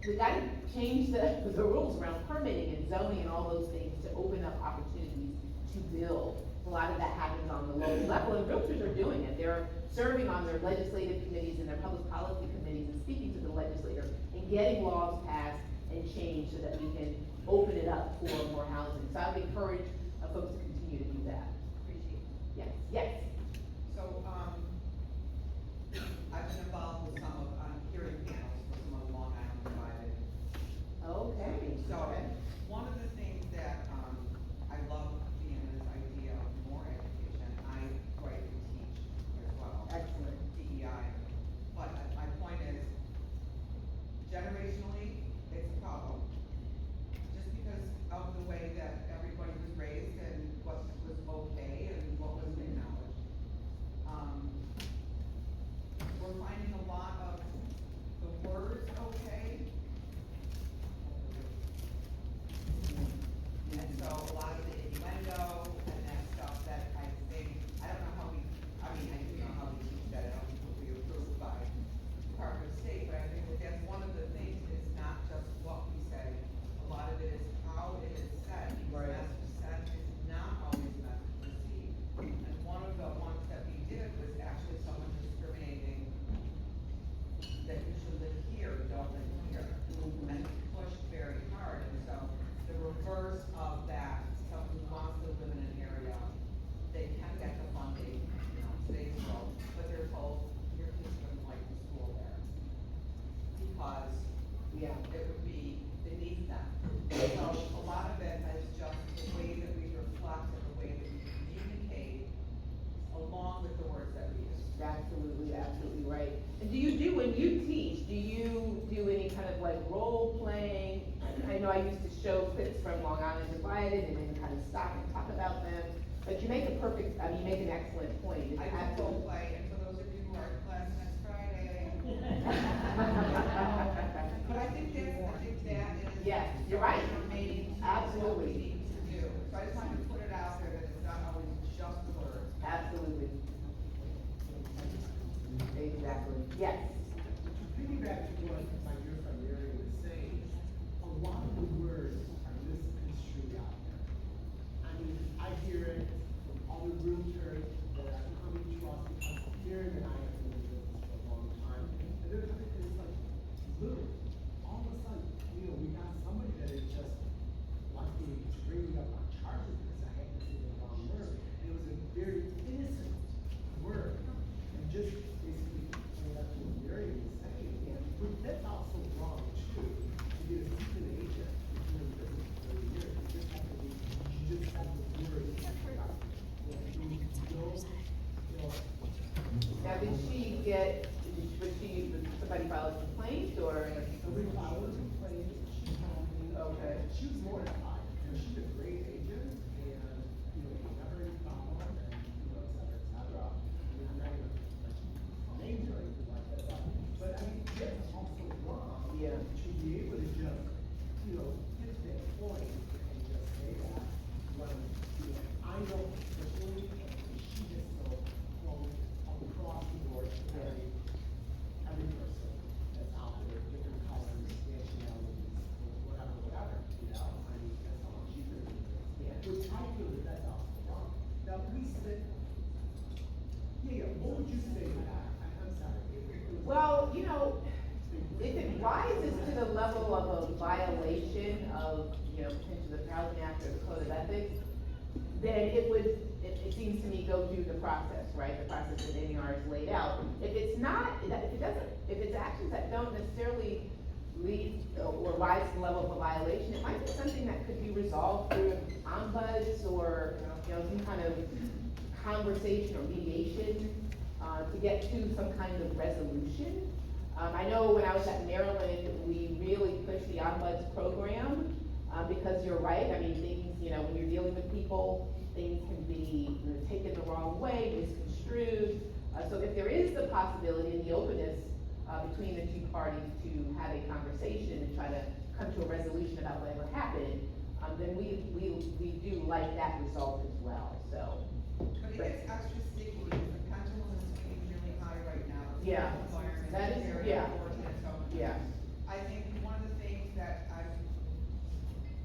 we gotta change the rules around permitting and zoning and all those things to open up opportunities to build. A lot of that happens on the local level, and realtors are doing it. They're serving on their legislative committees and their public policy committees and speaking to the legislator and getting laws passed and changed so that we can open it up for more housing. So I would encourage folks to continue to do that. Appreciate it. Yes. So, I've been involved with some of, hearing panels for some of the Long Island Divided. Okay. So, one of the things that, I love being this idea of more education, I write and teach as well. Excellent. DEI. But show clips from Long Island Divided and then kind of stop and talk about them. But you make a perfect, I mean, you make an excellent point. It's I can absolutely- role play, and for those of you who are in class next Friday. But I think that is. Yes, you're right. Maybe. Absolutely. Need to do. So I just wanted to put it out there that it's not always just words. Absolutely. Exactly, yes. Piggyback to what my dear friend Mary was saying, a lot of the words are misconstrued out there. I mean, I hear it from other realtors that are coming to us because Mary and I have been in business for a long time. And they're coming, and it's like, literally, all of a sudden, we got somebody that is just like bringing up our charges because I had to say the wrong word. And it was a very innocent word. And just basically, that's what Mary was saying. But that's also wrong too. To be a seasoned agent, if you're in business for 30 years, you just have the word. Now, did she get, was somebody file a complaint or? Somebody filed a complaint. She told me. Okay. She was mortified because she's a great agent and, never any follow-up and, et cetera. I mean, I'm not even names or anything like that. But I mean, it's also wrong. Yeah. To be able to just, hit that point and just say that when, I know personally, and she just so, across the board, every person that's out there, different colors, nationalities, whatever, I mean, that's how much cheaper it is. Yeah. Which I feel that that's also wrong. Now, we said, what would you say to that? I'm sorry. Well, if it rises to the level of a violation of, potentially the Housing Act or the Code of Ethics, then it seems to me, go through the process, right? The process that NAR has laid out. If it's not, if it's actions that don't necessarily lead or rise to the level of a violation, it might be something that could be resolved through ombuds or, some kind of conversation or mediation, to get to some kind of resolution. I know when I was at Maryland, we really pushed the ombuds program, because you're right, I mean, things, when you're dealing with people, things can be taken the wrong way, misconstrued. So if there is the possibility and the openness between the two parties to have a conversation and try to come to a resolution about whatever happened, then we do like that result as well, so. But it gets extra sticky because the pendulum is swinging really high right now. The Yeah. environment That is- very yeah. unfortunate. So Yeah. I think one of the things that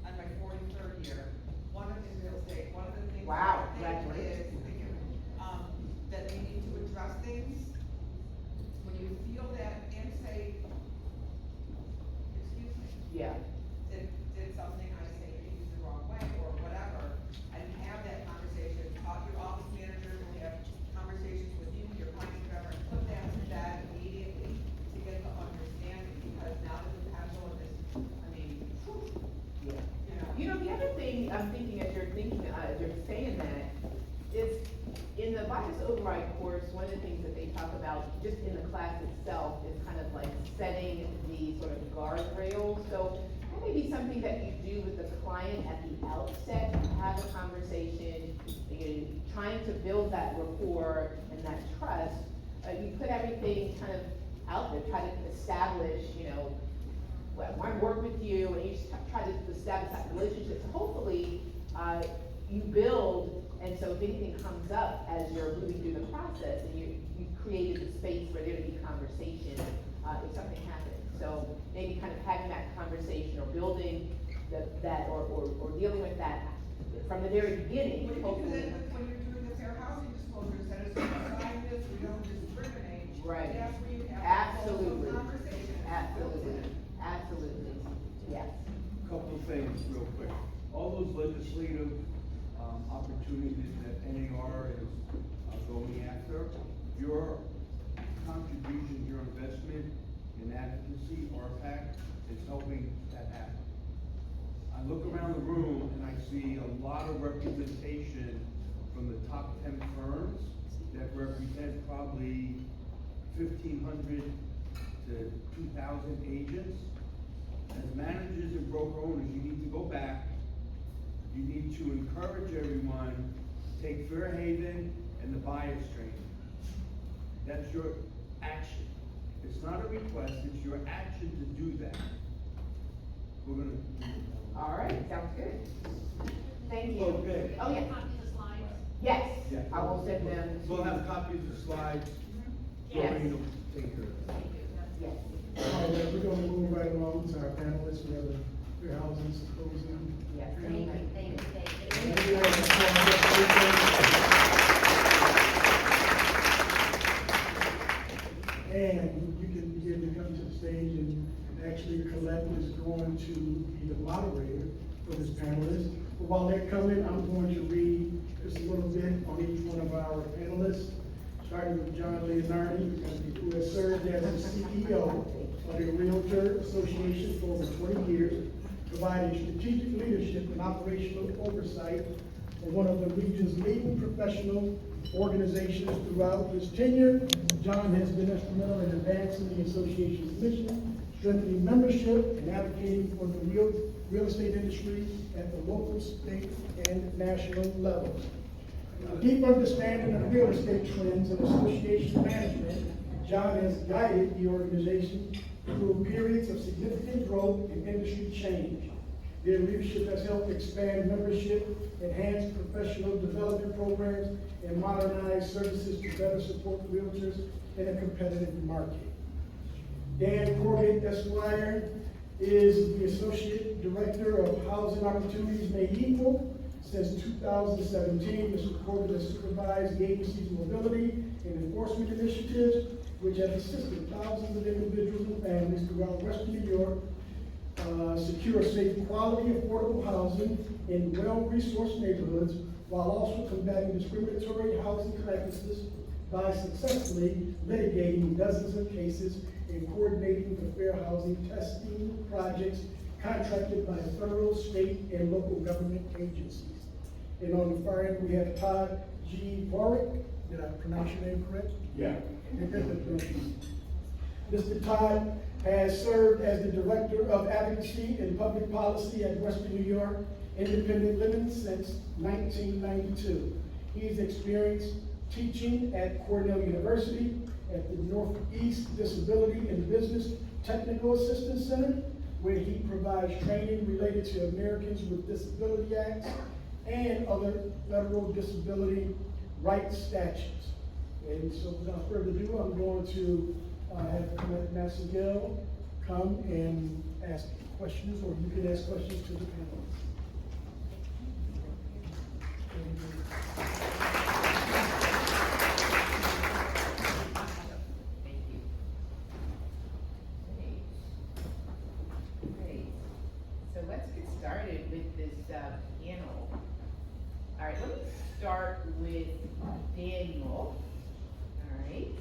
on my 43rd year, one of in real estate, one of the things Wow, that I think congratulations. is, that we need to address things, when you feel that and say, excuse me, Yeah, did something I say maybe the wrong way or whatever, and have that conversation, talk to your office manager, we'll have conversations with you, your clients, whatever, and put that to bed immediately to get the understanding, because now that the pendulum is, I mean, yeah. The other thing I'm thinking as you're saying that, is in the bias override course, one of the things that they talk about just in the class itself is kind of like setting the sort of guardrails. So that may be something that you do with the client at the outset, have a conversation, trying to build that rapport and that trust. You put everything kind of out there, try to establish, I work with you, and you just try to establish that relationship. So hopefully, you build, and so if anything comes up as you're moving through the process, and you created the space for there to be conversation, if something happens. So maybe kind of having that conversation or building that or dealing with that from the very beginning, when you do hopefully. that, when you're doing the fair housing disclosure, instead of saying this, we don't discriminate. Right. That's where you have Absolutely. a conversation. Absolutely, yes. Couple of things real quick. All those legislative opportunities that NAR is going after, your contribution, your investment in advocacy, RPAC, is helping that happen. I look around the room and I see a lot of representation from the top 10 firms that represent probably 1,500 to 2,000 agents. as managers and broker owners, you need to go back. You need to encourage everyone to take Fairhaven and the buyer's training. That's your action. It's not a request, it's your action to do that. We're gonna. All right, sounds good. Thank you. Okay. Oh, yeah. Yes, Yeah. I will send them. We'll have copies of the slides. Yes. Doreen will take care of that. Yes. All right, we're gonna move right along to our panelists. We have the Fair Housing Symposium. Yes. And you can begin to come to the stage, and actually Colette is going to be the moderator for this panelist. But while they're coming, I'm going to read just a little bit on each one of our panelists, starting with John Leonardi, who has served as the CEO of the Realtor Association for over 20 years, providing strategic leadership and operational oversight for one of the region's leading professional organizations throughout his tenure. John has been instrumental in advancing the association's mission, strengthening membership, and advocating for the real estate industry at the local, state, and national levels. A deep understanding of real estate trends and association management, John has guided the organization through periods of significant growth and industry change. Their leadership has helped expand membership, enhance professional development programs, and modernize services to better support realtors in a competitive market. Dan Corbett, Esquire, is the Associate Director of Housing Opportunities Made Equal. Since 2017, Mr. Corbett has supervised the agency's mobility and enforcement initiatives, which have assisted thousands of individuals and families throughout Western New York secure safe, quality, affordable housing in well-resourced neighborhoods, while also combating discriminatory housing practices by successfully litigating dozens of cases and coordinating the fair housing testing projects contracted by federal, state, and local government agencies. And on the far end, we have Todd G. Warwick. Did I pronounce your name correct? Yeah. Mr. Todd has served as the Director of Advocacy and Public Policy at Western New York Independent Living since 1992. He's experienced teaching at Cornell University, at the Northeast Disability and Business Technical Assistance Center, where he provides training related to Americans with Disability Acts and other federal disability rights statutes. And so without further ado, I'm going to have Colette Massengill come and ask questions, or you can ask questions to the panelists. Thank you. Great. So let's get started with this panel. All right, let me start with Daniel. All right.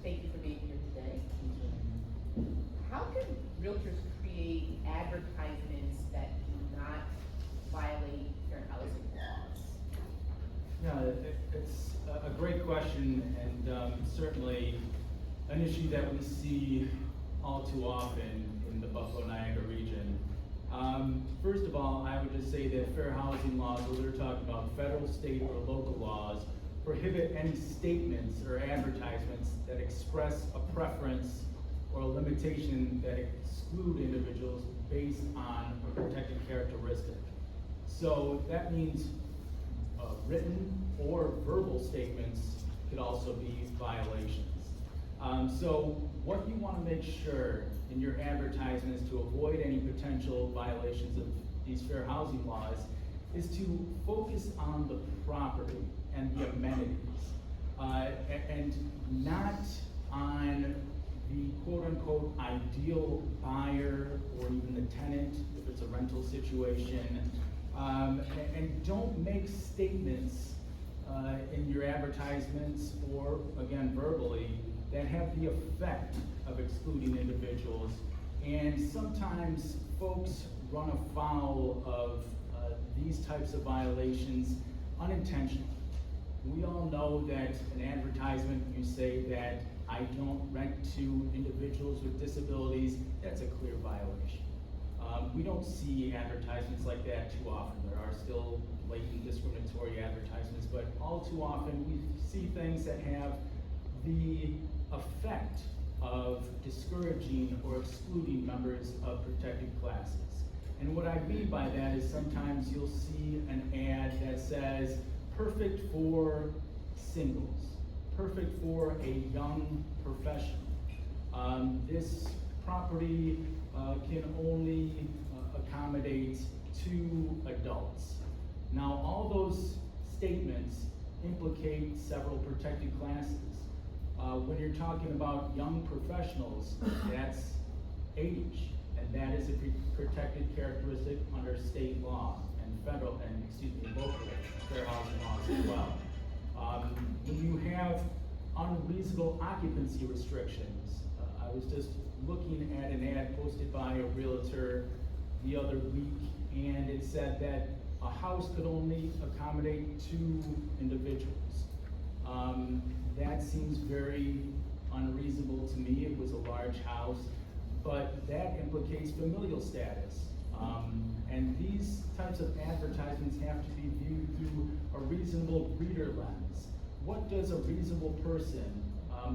Thank you for being here today. How can realtors create advertisements that do not violate fair housing laws? Yeah, it's a great question, and certainly an issue that we see all too often in the Buffalo-Niagara region. First of all, I would just say that fair housing laws, whether we're talking about federal, state, or local laws, prohibit any statements or advertisements that express a preference or a limitation that exclude individuals based on a protected characteristic. So that means written or verbal statements could also be violations. So what you want to make sure in your advertisements to avoid any potential violations of these fair housing laws is to focus on the property and the amenities, and not on the quote-unquote ideal buyer or even the tenant if it's a rental situation. And don't make statements in your advertisements or, again, verbally, that have the effect of excluding individuals. And sometimes folks run afoul of these types of violations unintentionally. We all know that an advertisement, you say that I don't rent to individuals with disabilities, that's a clear violation. We don't see advertisements like that too often. There are still blatant discriminatory advertisements, but all too often we see things that have the effect of discouraging or excluding members of protected classes. And what I mean by that is sometimes you'll see an ad that says, perfect for singles, perfect for a young professional. This property can only accommodate 2 adults. Now, all those statements implicate several protected classes. When you're talking about young professionals, that's age, and that is a protected characteristic under state law and federal, and local fair housing laws as well. When you have unreasonable occupancy restrictions, I was just looking at an ad posted by a realtor the other week, and it said that a house could only accommodate 2 individuals. That seems very unreasonable to me. It was a large house, but that implicates familial status. And these types of advertisements have to be viewed through a reasonable reader lens. What does a reasonable person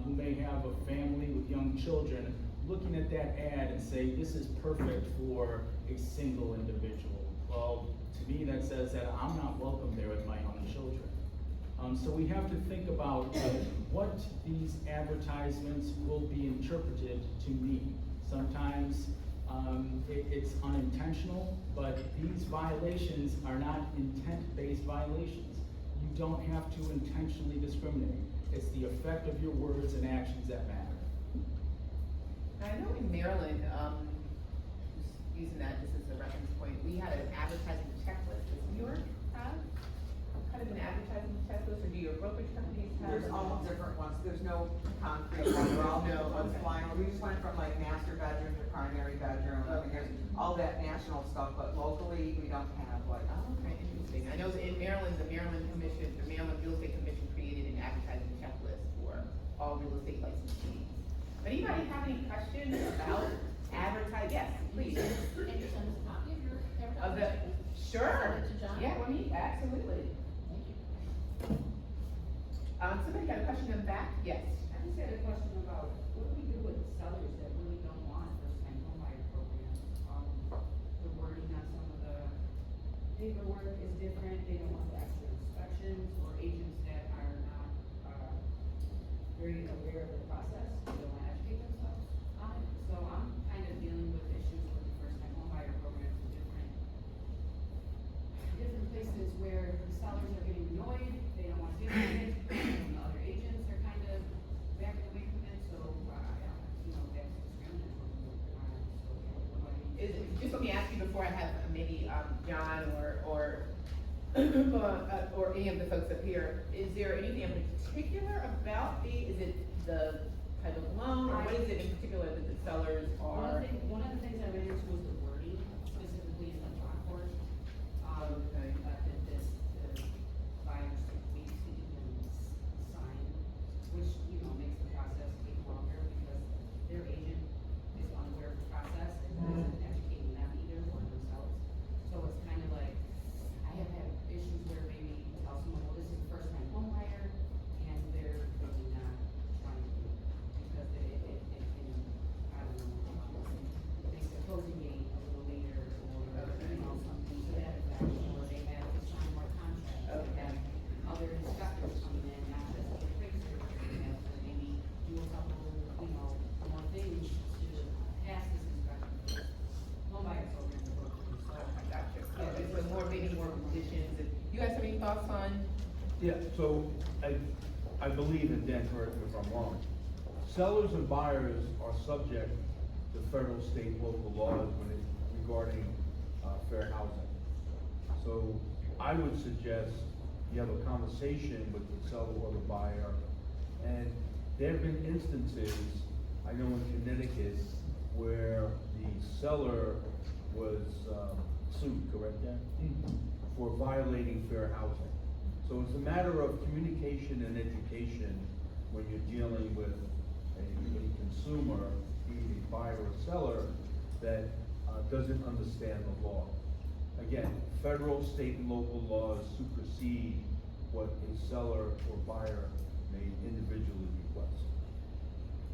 who may have a family with young children looking at that ad and say, this is perfect for a single individual? Well, to me, that says that I'm not welcome there with my young children. So we have to think about what these advertisements will be interpreted to mean. Sometimes it's unintentional, but these violations are not intent-based violations. You don't have to intentionally discriminate. It's the effect of your words and actions that matter. I know in Maryland, just using that just as a reference point, we had an advertising checklist. Does New York have kind of an advertising checklist, or do your brokerage companies have? There's all different ones, there's no concrete one, they're all ones flying. We just went from like master bedroom to primary bedroom, I mean, there's all that national stuff, but locally, we don't have like. Oh, okay, interesting. I know in Maryland, the Maryland Real Estate Commission created an advertising checklist for all real estate licensees. Anybody have any questions about advertising? Yes, please. Can you send us a copy of your advertising? Sure. Send it to John? Yeah, absolutely. Thank you. Somebody got a question in the back? Yes. I just had a question about, what do we do with sellers that really don't want first-time homebuyer programs? The wording on some of the paperwork is different, they don't want the extra inspections, or agents that are not, very aware of the process, they don't want to educate themselves on it. So I'm kind of dealing with issues with the first-time homebuyer programs in different places where the sellers are getting annoyed, they don't want to deal with it, and the other agents are kind of backing away from it, so, that's discriminatory. Just let me ask you before I have maybe John or any of the folks up here, is there anything in particular about is it the type of loan, or what is it in particular that the sellers are? One of the things I ran into was the wording, specifically in the bond court. Okay. That the buyers take weeks to even sign, which, makes the process take longer because their agent is unaware of the process and isn't educating them either or themselves. So it's kind of like, I have had issues where maybe you tell someone, well, this is a first-time home buyer, and they're really not trying to, because it can, I don't know, makes the closing date a little later, or, something to that effect, or they have to sign more contracts, or they have other inspectors coming in, not just the appraiser, they have to maybe do a couple, more things to pass this inspection. Home buyers over in the book, so. Gotcha. Yeah, so maybe more conditions. You guys have any thoughts on? Yeah, so I believe, and Dan, correct me if I'm wrong, sellers and buyers are subject to federal, state, local laws regarding fair housing. So I would suggest you have a conversation with the seller or the buyer, and there have been instances, I know in Connecticut, where the seller was sued, correct, Dan? For violating fair housing. So it's a matter of communication and education when you're dealing with a consumer, be it a buyer or seller, that doesn't understand the law. Again, federal, state, and local laws supersede what a seller or buyer may individually request.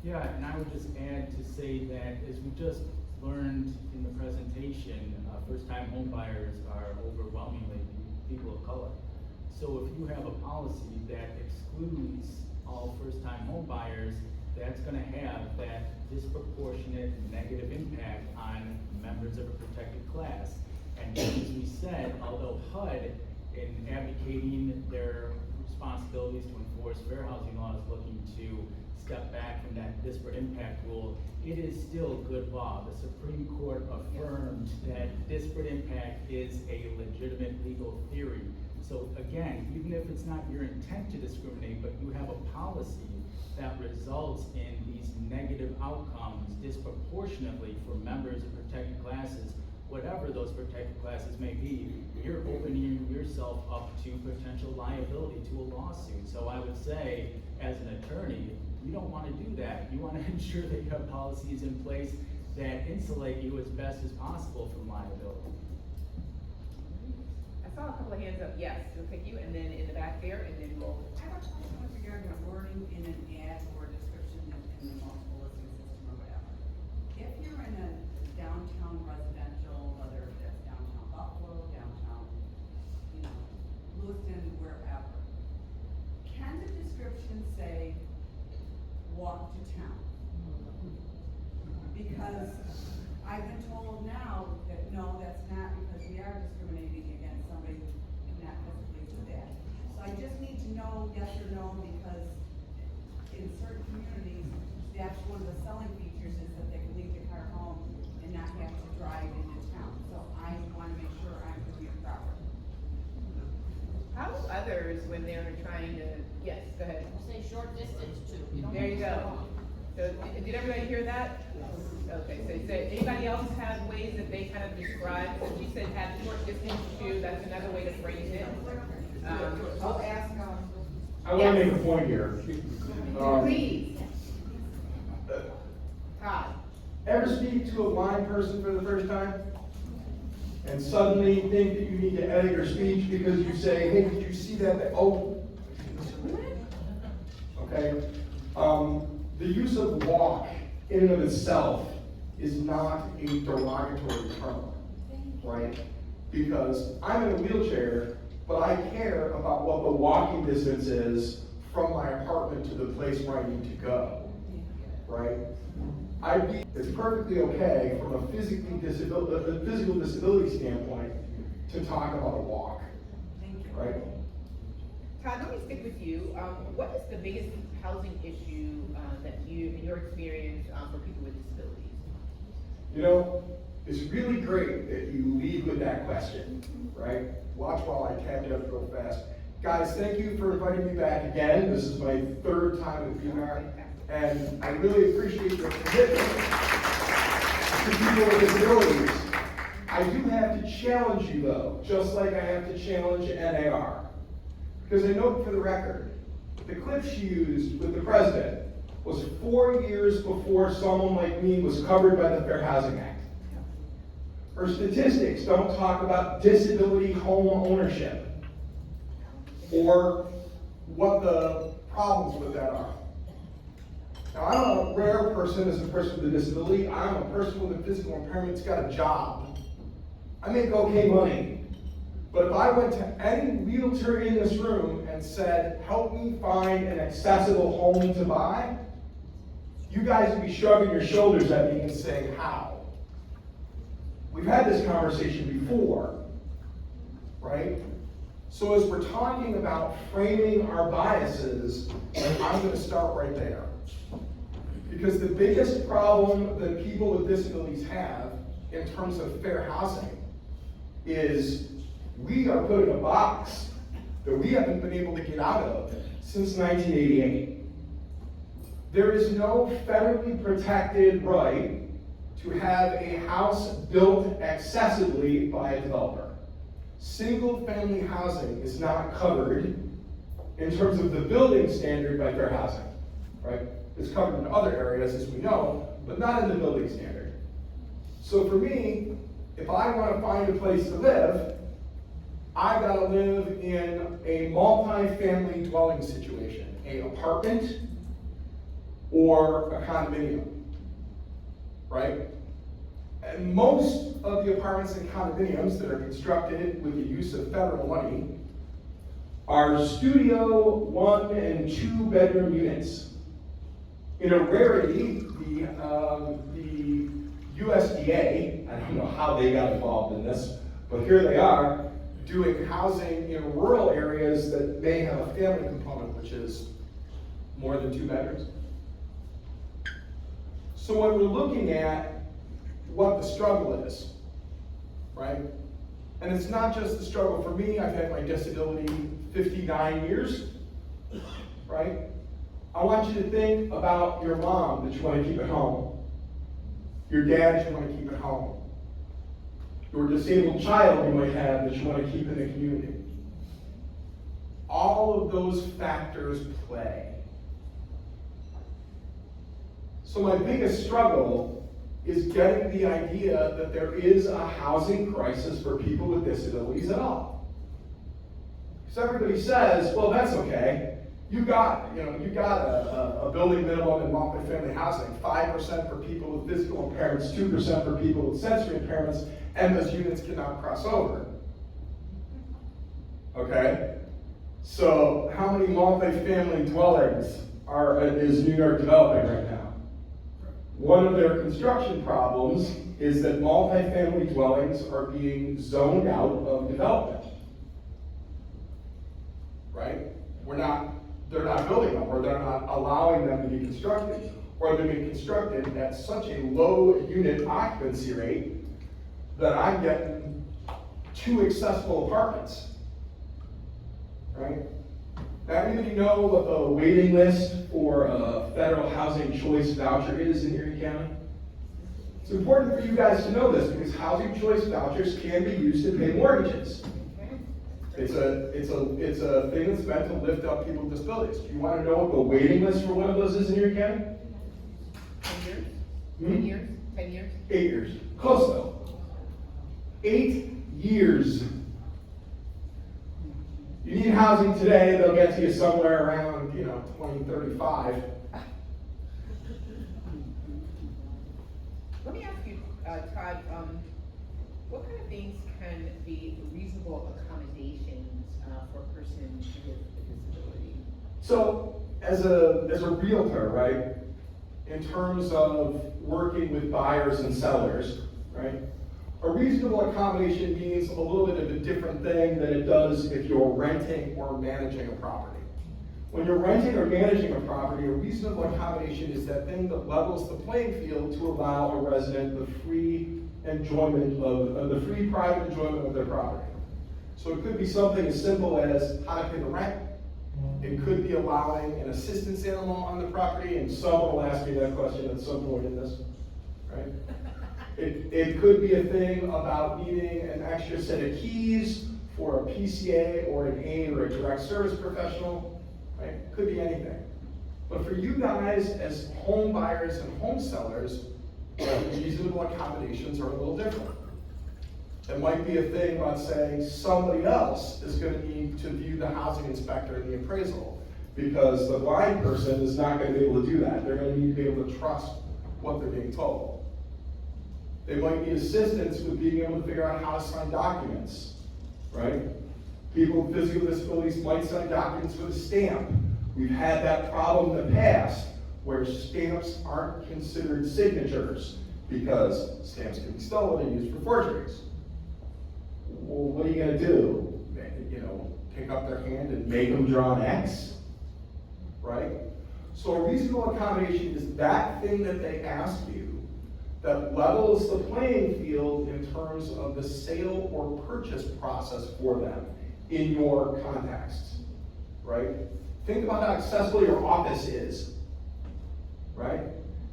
Yeah, and I would just add to say that, as we just learned in the presentation, first-time home buyers are overwhelmingly people of color. So if you have a policy that excludes all first-time home buyers, that's gonna have that disproportionate negative impact on members of a protected class. And as we said, although HUD, in advocating their responsibilities to enforce fair housing laws, looking to step back from that disparate impact rule, it is still good law. The Supreme Court affirmed that disparate impact is a legitimate legal theory. So again, even if it's not your intent to discriminate, but you have a policy that results in these negative outcomes disproportionately for members of protected classes, whatever those protected classes may be, you're opening yourself up to potential liability to a lawsuit. So I would say, as an attorney, you don't want to do that. You want to ensure that you have policies in place that insulate you as best as possible from liability. I saw a couple of hands up, yes, we'll pick you, and then in the back there, and then we'll. I have a question with regard to wording in an ad or description in the multiple listing system or whatever. If you're in a downtown residential, whether that's downtown Buffalo, downtown, Lewiston, wherever, can the description say, walk to town? Because I've been told now that no, that's not, because we are discriminating against somebody who cannot physically do that. So I just need to know yes or no, because in certain communities, that's one of the selling features is that they can leave the car home and not have to drive into town. So I wanna make sure I'm doing it properly. How do others, when they're trying to, yes, go ahead. Say short distance too. There you go. So, did everybody hear that? Okay, so anybody else have ways that they kind of describe, so she said have short distance too, that's another way to phrase it. I'll ask, I want to make a point here. Please. Todd. Ever speak to a blind person for the first time? And suddenly think that you need to edit your speech because you say, hey, did you see that? Oh. Okay? The use of walk in and of itself is not a derogatory term, right? Because I'm in a wheelchair, but I care about what the walking distance is from my apartment to the place where I need to go, right? It's perfectly okay from a physical disability standpoint to talk about a walk, right? Todd, let me stick with you. What is the biggest housing issue that you, in your experience, for people with disabilities? You know, it's really great that you lead with that question, right? Watch while I tap it up real fast. Guys, thank you for inviting me back again. This is my third time at BMAR, and I really appreciate your commitment to people with disabilities. I do have to challenge you though, just like I have to challenge NAR. Because I note for the record, the clip she used with the president was 4 years before someone like me was covered by the Fair Housing Act. Her statistics don't talk about disability home ownership or what the problems with that are. Now, I'm a rare person as a person with a disability. I'm a person with a physical impairment that's got a job. I make okay money. But if I went to any realtor in this room and said, help me find an accessible home to buy, you guys would be shrugging your shoulders at me and saying, how? We've had this conversation before, right? So as we're talking about framing our biases, I'm gonna start right there. Because the biggest problem that people with disabilities have in terms of fair housing is we are put in a box that we haven't been able to get out of since 1988. There is no federally protected right to have a house built accessibly by a developer. Single-family housing is not covered in terms of the building standard by fair housing, right? is covered in other areas, as we know, but not in the building standard. So for me, if I want to find a place to live, I gotta live in a multi-family dwelling situation, a apartment or a condominium, right? And most of the apartments and condominiums that are constructed with the use of federal money are studio 1 and 2 bedroom units. In a rarity, the USDA, I don't know how they got involved in this, but here they are doing housing in rural areas that may have a family component, which is more than 2 bedrooms. So when we're looking at what the struggle is, right? And it's not just the struggle for me. I've had my disability 59 years, right? I want you to think about your mom that you want to keep at home, your dad you want to keep at home, your disabled child you might have that you want to keep in the community. All of those factors play. So my biggest struggle is getting the idea that there is a housing crisis for people with disabilities at all. Because everybody says, well, that's okay. You got a building minimum in multifamily housing, 5% for people with physical impairments, 2% for people with sensory impairments, and those units cannot cross over. Okay? So how many multifamily dwellings is New York developing right now? One of their construction problems is that multifamily dwellings are being zoned out of development. Right? They're not building them, or they're not allowing them to be constructed, or they're being constructed at such a low unit occupancy rate that I'm getting 2 accessible apartments. Right? Now, anybody know what the waiting list for a federal housing choice voucher is in Erie County? It's important for you guys to know this because housing choice vouchers can be used to pay mortgages. It's a thing that's meant to lift up people with disabilities. Do you want to know what the waiting list for one of those is in Erie County? 10 years? 10 years? 10 years? 8 years. Close though. 8 years. You need housing today, they'll get to you somewhere around, 2035. Let me ask you, Todd, what kind of things can be reasonable accommodations for a person with a disability? So, as a realtor, right, in terms of working with buyers and sellers, right, a reasonable accommodation means a little bit of a different thing than it does if you're renting or managing a property. When you're renting or managing a property, a reasonable accommodation is that thing that levels the playing field to allow a resident the free enjoyment of the free private enjoyment of their property. So it could be something as simple as how to pay the rent. It could be allowing an assistance animal on the property, and someone will ask me that question at some point in this, right? It could be a thing about needing an extra set of keys for a PCA or an aide or a direct service professional, right? Could be anything. But for you guys as home buyers and home sellers, reasonable accommodations are a little different. It might be a thing about saying somebody else is going to need to view the housing inspector and the appraisal because the blind person is not going to be able to do that. They're going to need to be able to trust what they're being told. They might need assistance with being able to figure out how to sign documents, right? People with physical disabilities might sign documents with a stamp. We've had that problem in the past where stamps aren't considered signatures because stamps can be stolen and used for forgeries. Well, what are you going to do? Pick up their hand and make them draw an X, right? So a reasonable accommodation is that thing that they ask you that levels the playing field in terms of the sale or purchase process for them in your context, right? Think about how accessible your office is, right?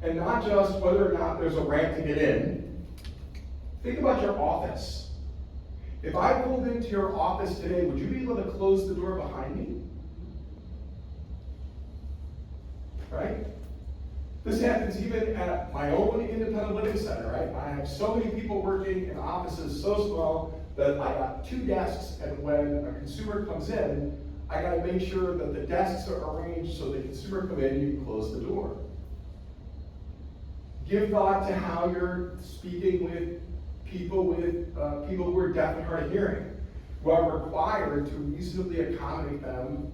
And not just whether or not there's a ramp to get in. Think about your office. If I pulled into your office today, would you be able to close the door behind me? Right? This happens even at my own independent living center, right? I have so many people working in offices so small that I got 2 desks, and when a consumer comes in, I gotta make sure that the desks are arranged so the consumer come in, you can close the door. Give thought to how you're speaking with people who are deaf and hard of hearing, who are required to reasonably accommodate them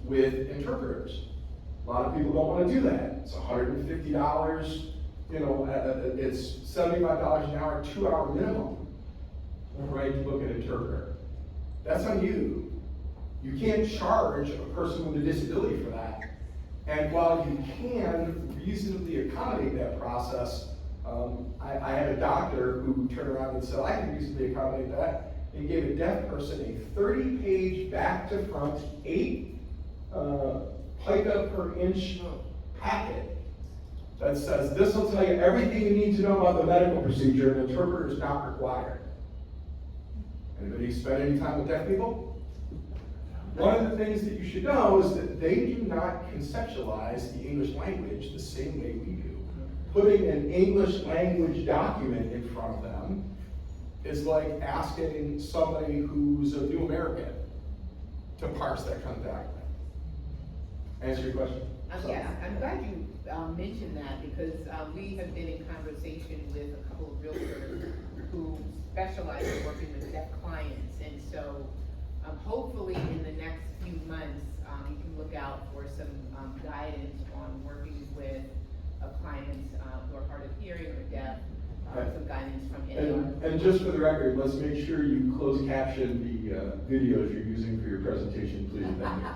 with interpreters. A lot of people don't want to do that. It's $150, it's $75 an hour, 2-hour minimum, right, to book an interpreter. That's on you. You can't charge a person with a disability for that. And while you can reasonably accommodate that process, I had a doctor who turned around and said, I can reasonably accommodate that, and gave a deaf person a 30-page back to front, 8 pica per inch packet that says, this will tell you everything you need to know about the medical procedure, and an interpreter is not required. Anybody spend any time with deaf people? One of the things that you should know is that they do not conceptualize the English language the same way we do. Putting an English language document in front of them is like asking somebody who's a new American to parse that kind of document. Answer your question? Yeah, I'm glad you mentioned that, because we have been in conversation with a couple of realtors who specialize in working with deaf clients, and so hopefully in the next few months, you can look out for some guidance on working with clients who are hard of hearing or deaf, some guidance from anyone. And just for the record, let's make sure you close caption the videos you're using for your presentation, please. Thank you.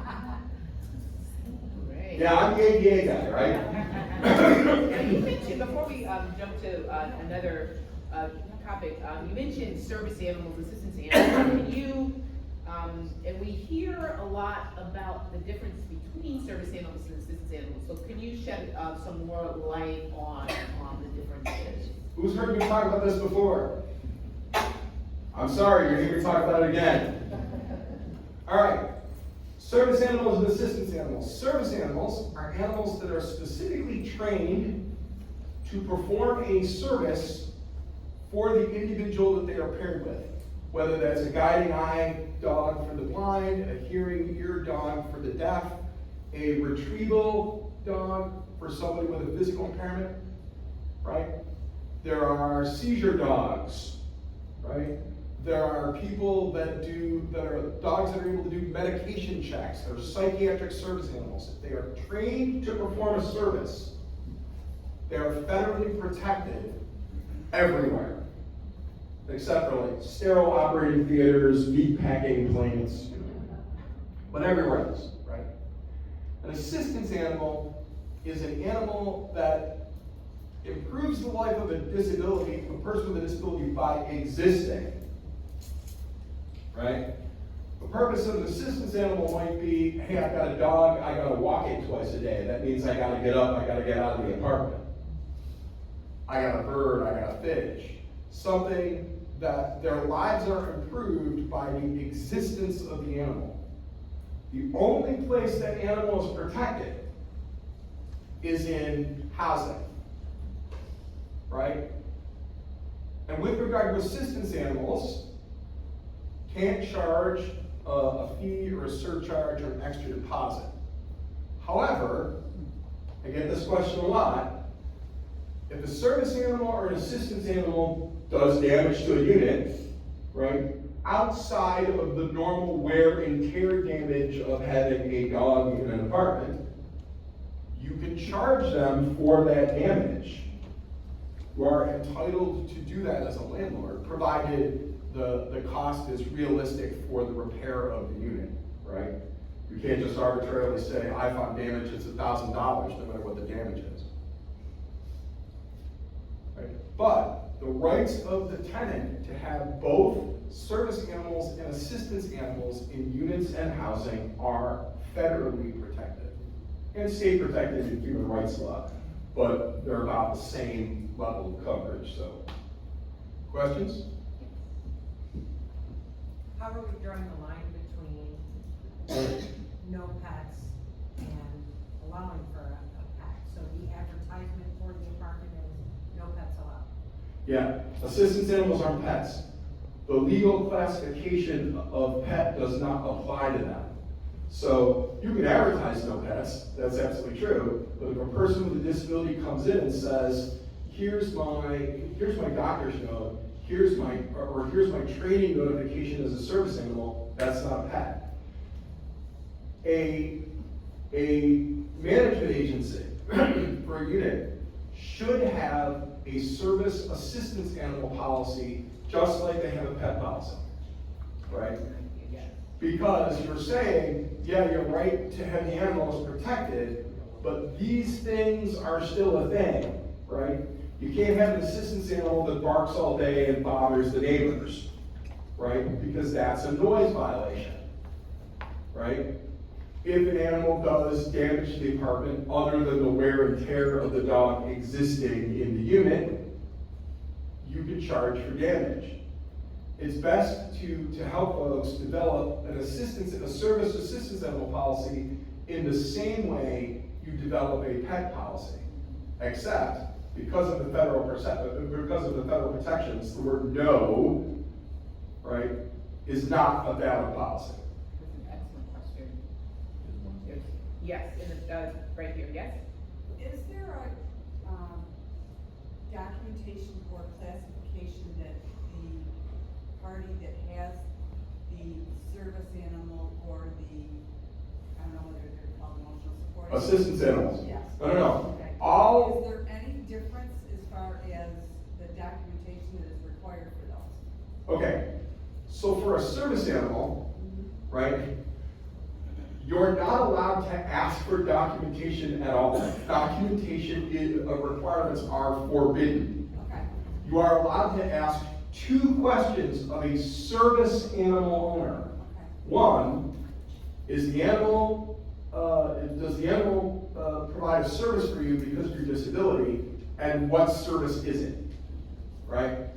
Yeah, I'm the ADA guy, right? Now, you mentioned, before we jump to another topic, you mentioned service animals, assistance animals. Can you, and we hear a lot about the difference between service animals and assistance animals, so can you shed some more light on the differences? Who's heard me talk about this before? I'm sorry, you're hearing me talk about it again. All right. Service animals and assistance animals. Service animals are animals that are specifically trained to perform a service for the individual that they are paired with. Whether that's a guiding eye dog for the blind, a hearing ear dog for the deaf, a retrieval dog for somebody with a physical impairment, right? There are seizure dogs, right? There are people that are dogs that are able to do medication checks. They're psychiatric service animals. If they are trained to perform a service, they are federally protected everywhere, except for like sterile operating theaters, meat packing plants, but everywhere else, right? An assistance animal is an animal that improves the life of a person with a disability by existing. Right? The purpose of an assistance animal might be, hey, I've got a dog, I gotta walk it twice a day. That means I gotta get up, I gotta get out of the apartment. I got a bird, I got a fish. Something that their lives are improved by the existence of the animal. The only place that animal is protected is in housing. Right? And with regard to assistance animals, can't charge a fee or a surcharge or an extra deposit. However, I get this question a lot, if a service animal or an assistance animal does damage to a unit, right, outside of the normal wear and tear damage of having a dog in an apartment, you can charge them for that damage. You are entitled to do that as a landlord, provided the cost is realistic for the repair of the unit, right? You can't just arbitrarily say, I found damage, it's $1,000, no matter what the damage is. Right? But the rights of the tenant to have both service animals and assistance animals in units and housing are federally protected and state protected in human rights law, but they're about the same level of coverage. So, questions? How are we drawing the line between no pets and allowing for a pet? So the advertisement for the apartment is no pets allowed. Yeah, assistance animals aren't pets. The legal classification of pet does not apply to them. So you can advertise no pets, that's absolutely true, but if a person with a disability comes in and says, here's my doctor's note, here's my training notification as a service animal, that's not a pet. A management agency for a unit should have a service assistance animal policy just like they have a pet policy, right? Because you're saying, yeah, you're right to have the animals protected, but these things are still a thing, right? You can't have an assistance animal that barks all day and bothers the neighbors, right? Because that's a noise violation, right? If an animal does damage to the apartment other than the wear and tear of the dog existing in the unit, you could charge for damage. It's best to help folks develop a service assistance animal policy in the same way you develop a pet policy, except because of the federal protections, the word no, right, is not a valid policy. That's an excellent question. Yes, right here, yes? Is there a, documentation or classification that the party that has the service animal or the, I don't know whether they're called emotional support? Assistance animals. Yes. No. Okay. All. Is there any difference as far as the documentation that is required for those? Okay, so for a service animal, right, you're not allowed to ask for documentation at all. Documentation requirements are forbidden. Okay. You are allowed to ask 2 questions of a service animal owner. Okay. One, does the animal provide a service for you because of your disability, and what service is it, right?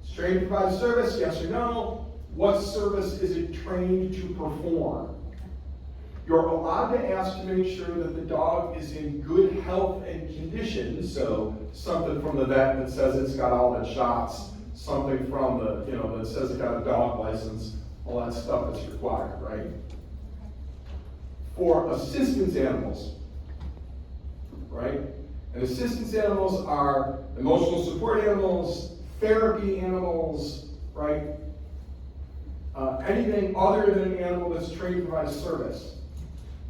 It's trained to provide a service, yes or no? What service is it trained to perform? You're allowed to ask to make sure that the dog is in good health and condition, so something from the vet that says it's got all the shots, something from the, that says it's got a dog license, all that stuff that's required, right? For assistance animals, right? And assistance animals are emotional support animals, therapy animals, right? Anything other than an animal that's trained to provide a service.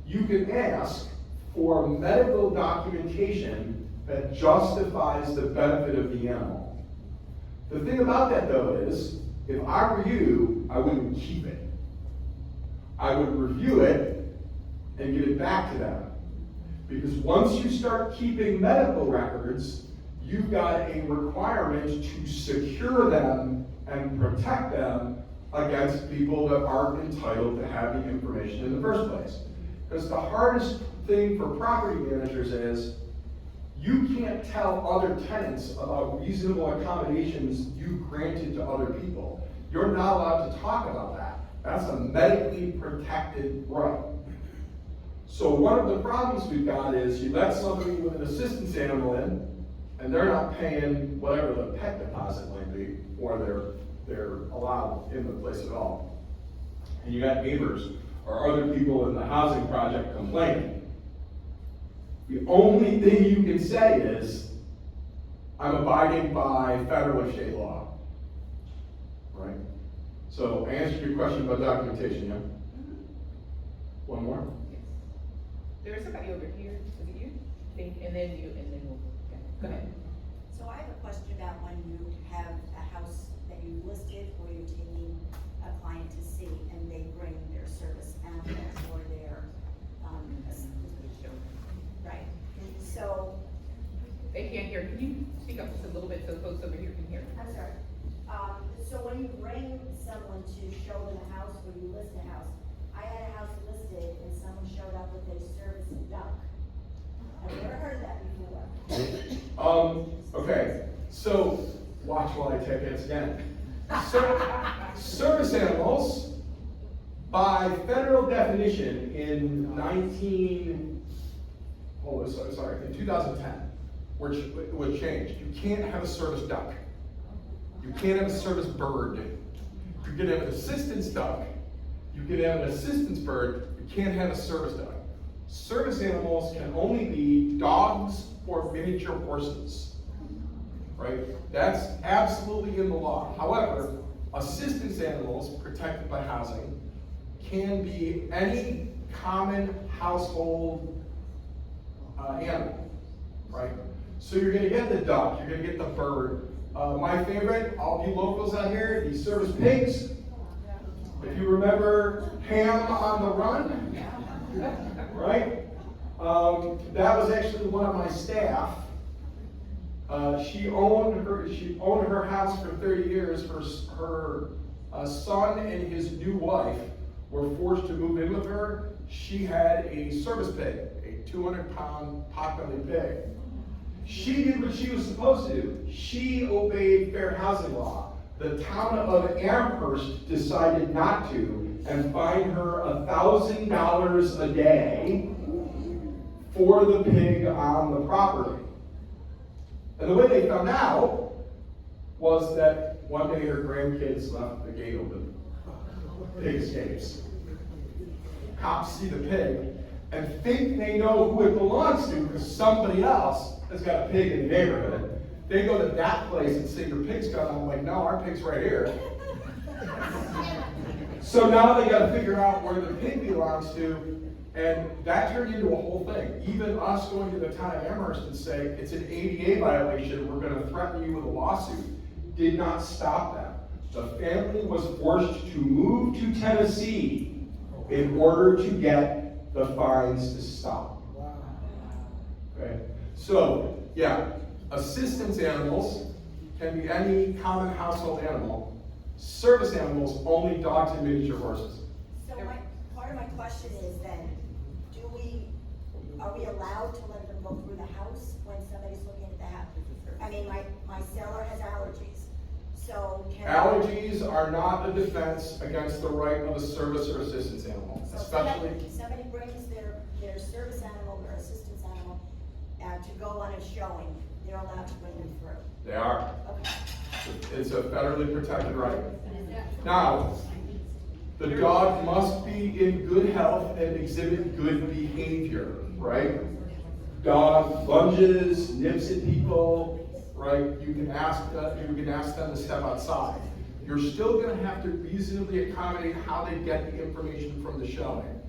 You can ask for medical documentation that justifies the benefit of the animal. The thing about that though is, if I were you, I wouldn't keep it. I would review it and give it back to them. Because once you start keeping medical records, you've got a requirement to secure them and protect them against people that aren't entitled to have the information in the first place. Because the hardest thing for property managers is, you can't tell other tenants about reasonable accommodations you granted to other people. You're not allowed to talk about that. That's a medically protected right. So one of the problems we've got is you let somebody with an assistance animal in, and they're not paying whatever the pet deposit might be, or they're allowed in the place at all. And you got neighbors or other people in the housing project complaining. The only thing you can say is, I'm abiding by federal or state law, right? So I answered your question about documentation, yeah? One more? There's somebody over here, is it you? And then you, and then we'll, go ahead. So I have a question about when you have a house that you listed or you're taking a client to see and they bring their service animal or their, right. So. They can't hear. Can you speak up just a little bit so folks over here can hear? I'm sorry. So when you bring someone to show them a house or you list a house, I had a house listed and someone showed up with a service duck. I've never heard of that before. Okay, so watch while I take it again. Service animals, by federal definition in in 2010, which was changed. You can't have a service duck. You can't have a service bird. You can have an assistance duck. You can have an assistance bird. You can't have a service duck. Service animals can only be dogs or miniature horses, right? That's absolutely in the law. However, assistance animals protected by housing can be any common household animal, right? So you're gonna get the duck, you're gonna get the bird. My favorite, all you locals out here, these service pigs. If you remember Ham on the Run, right? That was actually one of my staff. She owned her house for 30 years. Her son and his new wife were forced to move in with her. She had a service pig, a 200-pound potbelly pig. She did what she was supposed to do. She obeyed fair housing law. The town of Amherst decided not to and fined her $1,000 a day for the pig on the property. And the way they found out was that one day her grandkids left the gate open. Pig escapes. Cops see the pig and think they know who it belongs to because somebody else has got a pig in the neighborhood. They go to that place and say, your pig's gone. I'm like, no, our pig's right here. So now they got to figure out where the pig belongs to, and that turned into a whole thing. Even us going to the town of Amherst and saying it's an ADA violation, we're going to threaten you with a lawsuit, did not stop them. The family was forced to move to Tennessee in order to get the fines to stop. Okay, so yeah, assistance animals can be any common household animal. Service animals, only dogs and miniature horses. So part of my question is then, are we allowed to let them go through the house when somebody's looking at the house? I mean, my seller has allergies, so can Allergies are not a defense against the right of a service or assistance animal, So especially. somebody brings their service animal or assistance animal to go on a showing, they're allowed to bring them through. They are. Okay. It's a federally protected right. Now, the dog must be in good health and exhibit good behavior, right? Dog lunges, nips at people, right? You can ask them to step outside. You're still going to have to reasonably accommodate how they get the information from the showing,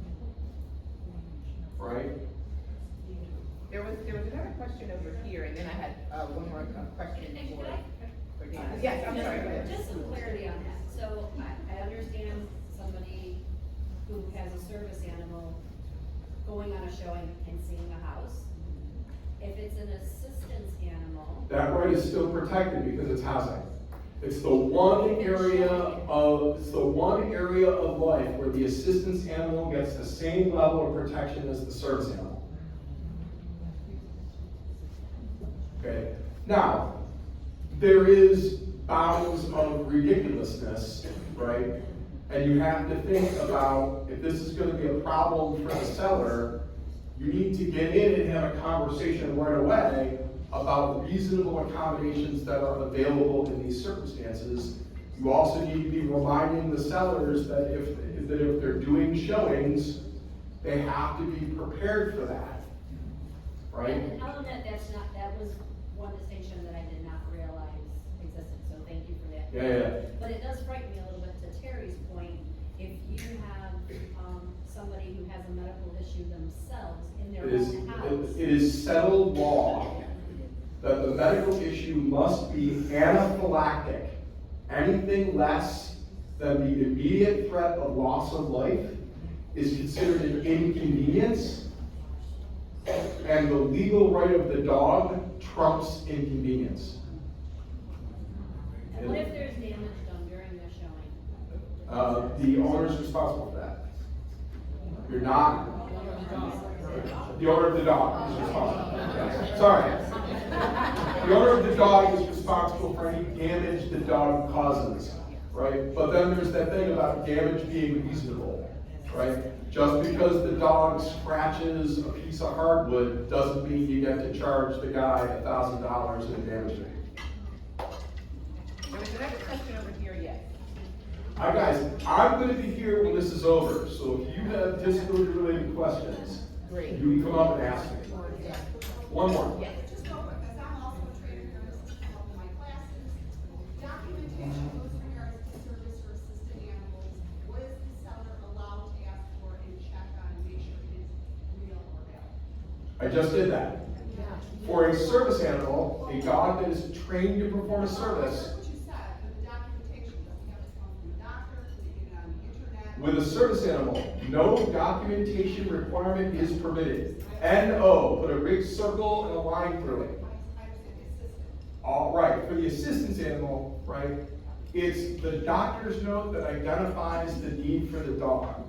right? There was another question over here, and then I had one more question for Dan. Yes, I'm sorry. Go ahead. Just some clarity on that. So I understand somebody who has a service animal going on a showing and seeing a house. If it's an assistance animal. That right is still protected because it's housing. It's the one area of life where the assistance animal gets the same level of protection as the service animal. Okay. Now, there is bounds of ridiculousness, right? And you have to think about if this is going to be a problem for the seller, you need to get in and have a conversation right away about reasonable accommodations that are available in these circumstances. You also need to be reminding the sellers that if they're doing showings, they have to be prepared for that, right? And other than that was one distinction that I did not realize existed, so thank you for that. Yeah. But it does frighten me a little bit to Terry's point, if you have, somebody who has a medical issue themselves in their own house. It is settled law that the medical issue must be anaphylactic. Anything less than the immediate threat of loss of life is considered an inconvenience, and the legal right of the dog trumps inconvenience. And what if there's damage done during the showing? The owner's responsible for that. You're not. The owner of the dog is responsible. Sorry. The owner of the dog is responsible for any damage the dog causes, right? But then there's that thing about damage being reasonable. right? Just because the dog scratches a piece of hardwood doesn't mean you get to charge the guy $1,000 in damage fee. There was another question over here, yes. Hi guys, I'm gonna be here when this is over, so if you have disability-related questions, Great. you can come up and ask me. One more. Yes. Just real quick, because I'm also a trainer here, this is help in my classes. Documentation goes in regards to service for assisted animals. What is the seller allowed to ask for and check on, make sure it is real or valid? I just did that. For a service animal, a dog that is trained to perform a service, What you said, but the documentation, does it have to come from the doctor, can they get it on the internet? with a service animal, no documentation requirement is permitted. N-O, put a big circle and a line through it. I understand the assistant. All right, for the assistance animal, right, it's the doctor's note that identifies the need for the dog.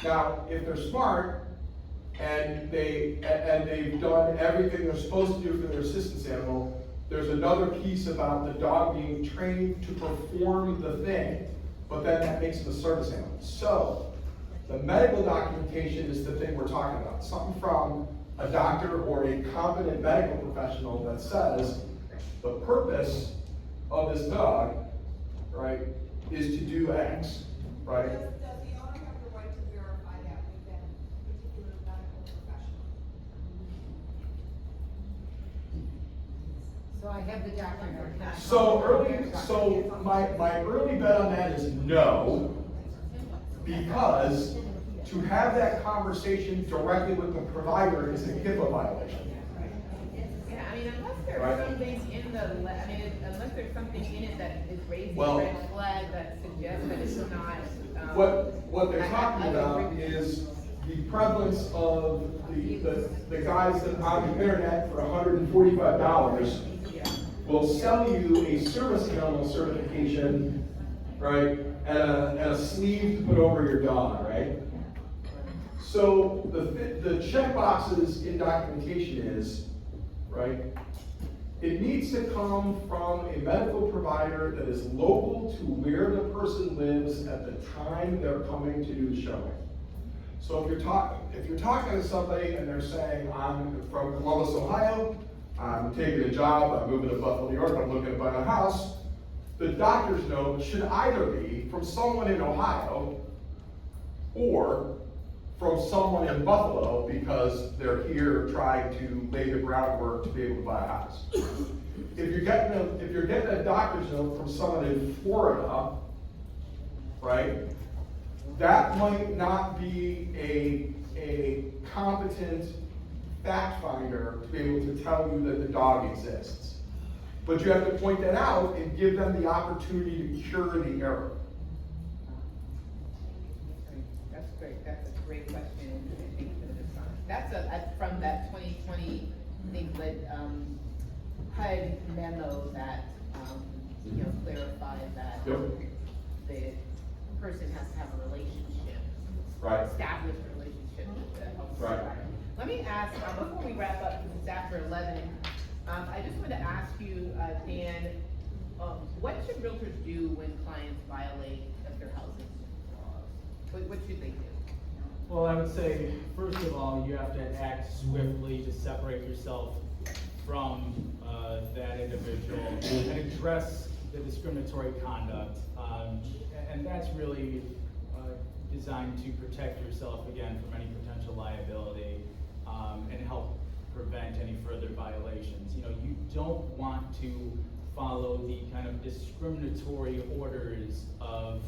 Now, if they're smart and they've done everything they're supposed to do for their assistance animal, there's another piece about the dog being trained to perform the thing, but then that makes it a service animal. So, the medical documentation is the thing we're talking about. Something from a doctor or a competent medical professional that says the purpose of this dog, right, is to do X, right? Does the owner have the right to verify that with that particular medical professional? So I have the document. So my early bet on that is no, because to have that conversation directly with the provider is a HIPAA violation. Yeah, I mean, unless there's Right. something in the, unless there's something in it that is raising Well- red flag that suggests that it's not. What they're talking about is the prevalence of the guys that on the internet for $145 will sell you a service animal certification, right, and a sleeve to put over your dog, right? So the check boxes in documentation is, right, it needs to come from a medical provider that is local to where the person lives at the time they're coming to do the showing. So if you're talking to somebody and they're saying, I'm from Columbus, Ohio, I'm taking a job, I'm moving to Buffalo, New York, I'm looking to buy a house, the doctor's note should either be from someone in Ohio or from someone in Buffalo because they're here trying to lay the groundwork to be able to buy a house. If you're getting a doctor's note from someone in Florida, right, that might not be a competent fact finder to be able to tell you that the dog exists. But you have to point that out and give them the opportunity to cure the error. That's great, that's a great question, and thank you for the response. That's from that 2020, I think, HUD memo that, clarified that Yep. the person has to have a relationship. Right. Established relationship with the health Right. provider. Let me ask, before we wrap up, because it's after 11, I just wanted to ask you, Dan, what should realtors do when clients violate their housing laws? What should they do? Well, I would say, first of all, you have to act swiftly to separate yourself from that individual and address the discriminatory conduct. And that's really designed to protect yourself, again, from any potential liability and help prevent any further violations. You don't want to follow the kind of discriminatory orders of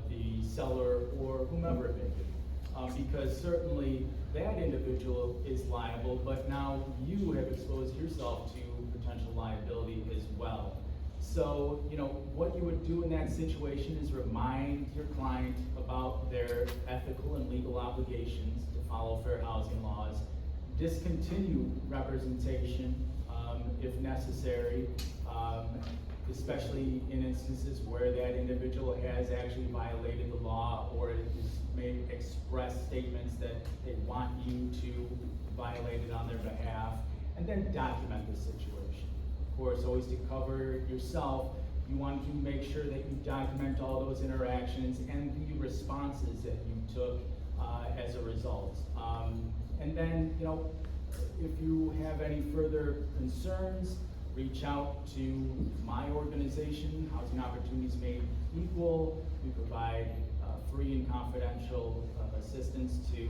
the seller or whomever it may be. Because certainly that individual is liable, but now you have exposed yourself to potential liability as well. So, what you would do in that situation is remind your client about their ethical and legal obligations to follow fair housing laws, discontinue representation if necessary, especially in instances where that individual has actually violated the law or has made express statements that they want you to violate it on their behalf, and then document the situation. Of course, always to cover yourself, You want to make sure that you document all those interactions and the responses that you took as a result. And then, you know, if you have any further concerns, reach out to my organization, Housing Opportunities Made Equal. We provide free and confidential assistance to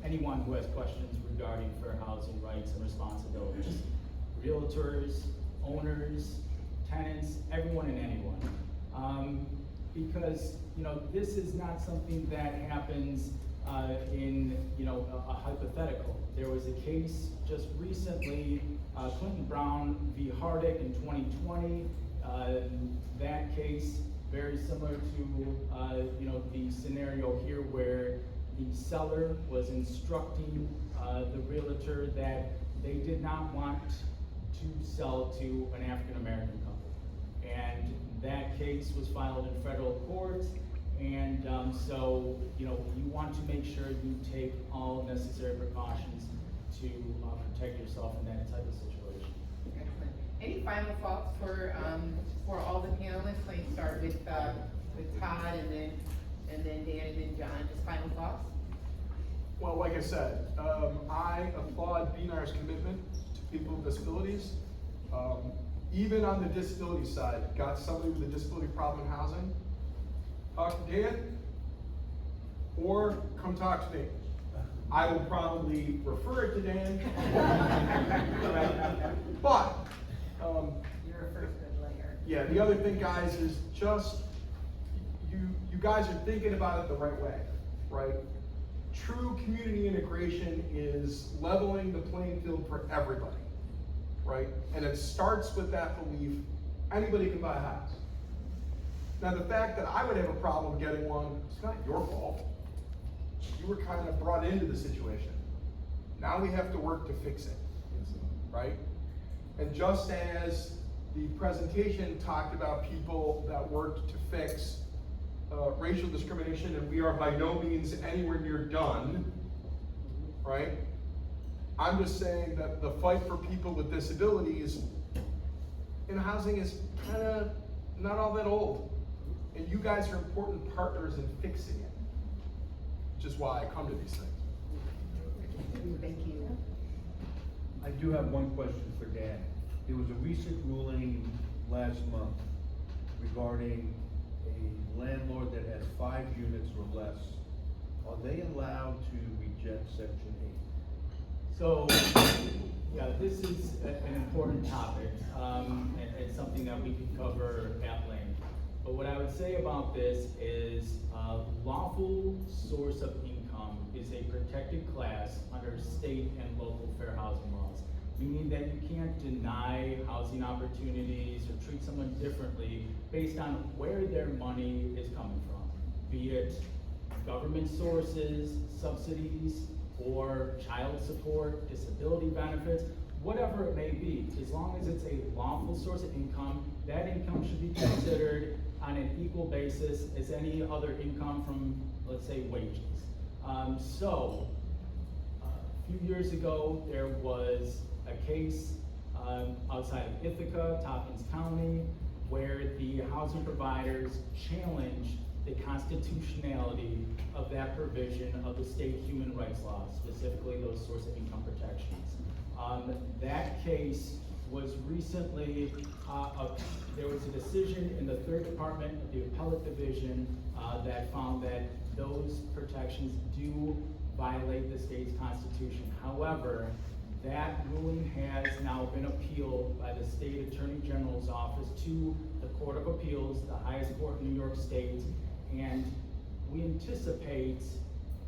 anyone who has questions regarding fair housing rights and responsibilities. Realtors, owners, tenants, everyone and anyone. Because, you know, this is not something that happens in, you know, a hypothetical. There was a case just recently, Clinton Brown v. Hardick in 2020. That case, very similar to, you know, the scenario here where the seller was instructing the realtor that they did not want to sell to an African-American couple. And that case was filed in federal court. And so, you know, you want to make sure you take all necessary precautions to protect yourself in that type of situation. Excellent. Any final thoughts for all the panelists? Let's start with Todd, and then Dan, and then John. Just final thoughts. Well, like I said, I applaud BNR's commitment to people with disabilities. Even on the disability side, got somebody with a disability problem in housing, talk to Dan, or come talk to me. I will probably refer it to Dan. But, you're a first good layer. yeah, the other thing, guys, is just, you guys are thinking about it the right way, right? True community integration is leveling the playing field for everybody, right? And it starts with that belief, anybody can buy a house. Now, the fact that I would have a problem getting one, it's not your fault. You were kind of brought into the situation. Now we have to work to fix it, right? And just as the presentation talked about people that worked to fix racial discrimination, and we are by no means anywhere near done, right? I'm just saying that the fight for people with disabilities in housing is kind of not all that old. And you guys are important partners in fixing it, which is why I come to these things. Thank you. I do have one question for Dan. There was a recent ruling last month regarding a landlord that has 5 units or less. Are they allowed to reject Section 8? So, yeah, this is an important topic, and it's something that we could cover at length. But what I would say about this is lawful source of income is a protected class under state and local fair housing laws, meaning that you can't deny housing opportunities or treat someone differently based on where their money is coming from, be it government sources, subsidies, or child support, disability benefits, whatever it may be. As long as it's a lawful source of income, that income should be considered on an equal basis as any other income from, let's say, wages. So, a few years ago, there was a case outside of Ithaca, Tompkins County, where the housing providers challenged the constitutionality of that provision of the state human rights law, specifically those source of income protections. That case was recently, there was a decision in the 3rd Department of the Appellate Division that found that those protections do violate the state's constitution. However, that ruling has now been appealed by the State Attorney General's office to the Court of Appeals, the highest court in New York State, and we anticipate,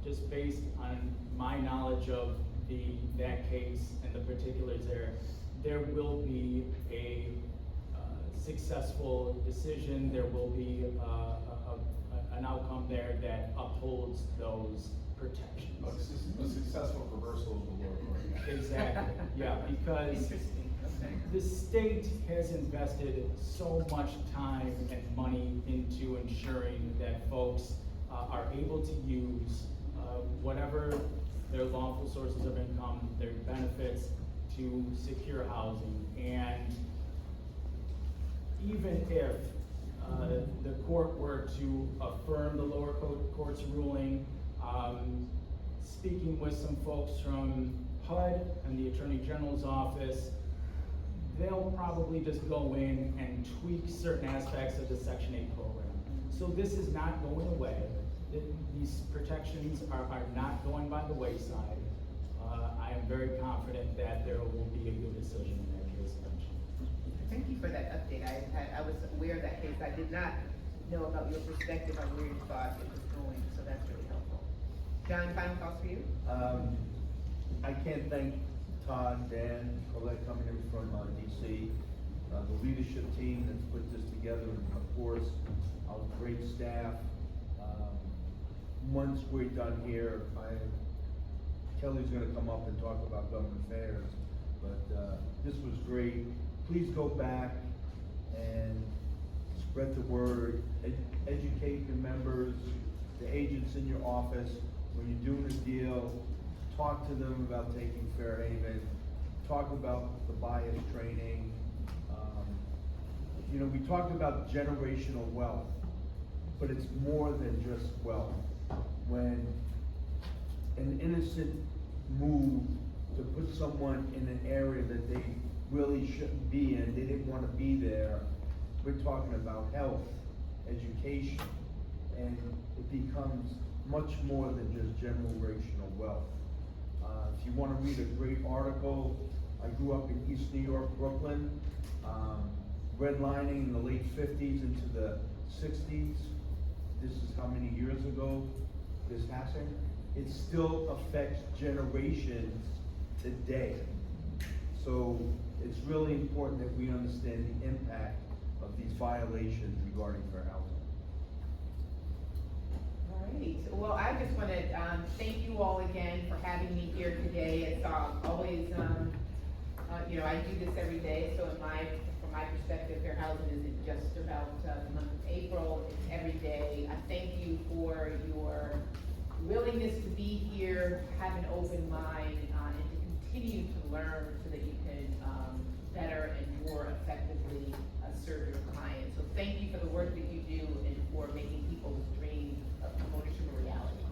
just based on my knowledge of that case and the particulars there will be a successful decision. There will be an outcome there that upholds those protections. A successful reversal of the lower court. Exactly, yeah, because the state has invested so much time and money into ensuring that folks are able to use whatever their lawful sources of income, their benefits, to secure housing. And even if the court were to affirm the lower court's ruling, speaking with some folks from HUD and the Attorney General's office, they'll probably just go in and tweak certain aspects of the Section 8 program. So this is not going away. These protections are not going by the wayside. I am very confident that there will be a good decision in that case eventually. Thank you for that update. I was aware of that case. I did not know about your perspective on where you thought it was going, so that's really helpful. John, final thoughts for you? I can't thank Todd, Dan, Colette coming in from DC, the leadership team that's put this together, and of course, our great staff. Once we're done here, Kelly's gonna come up and talk about government affairs, but this was great. Please go back and spread the word, educate your members, the agents in your office. When you're doing a deal, talk to them about taking Fairhaven, talk about the bias training. You know, we talked about generational wealth, but it's more than just wealth. When an innocent move to put someone in an area that they really shouldn't be in, they didn't want to be there, we're talking about health, education, and it becomes much more than just generational wealth. If you want to read a great article, I grew up in East New York, Brooklyn, redlining in the late 50s into the 60s. This is how many years ago this happened. It still affects generations today. So it's really important that we understand the impact of these violations regarding fair housing. All right. Well, I just want to thank you all again for having me here today. It's always, you know, I do this every day, so from my perspective, fair housing isn't just about the month of April, it's every day. I thank you for your willingness to be here, have an open mind, and to continue to learn so that you can better and more effectively serve your clients. So thank you for the work that you do and for making people's dreams of homeownership a reality.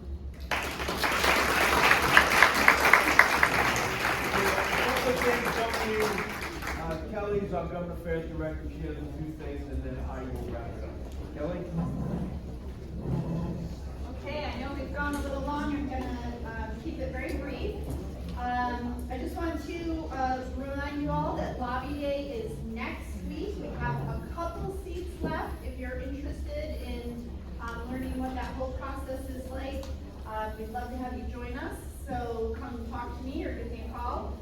Kelly's our government affairs director. She has a few things, and then I will wrap it up. Kelly? Okay, I know we've gone a little long. I'm gonna keep it very brief. I just want to remind you all that lobby day is next week. We have a couple seats left if you're interested in learning what that whole process is like. We'd love to have you join us, so come talk to me or give me a call.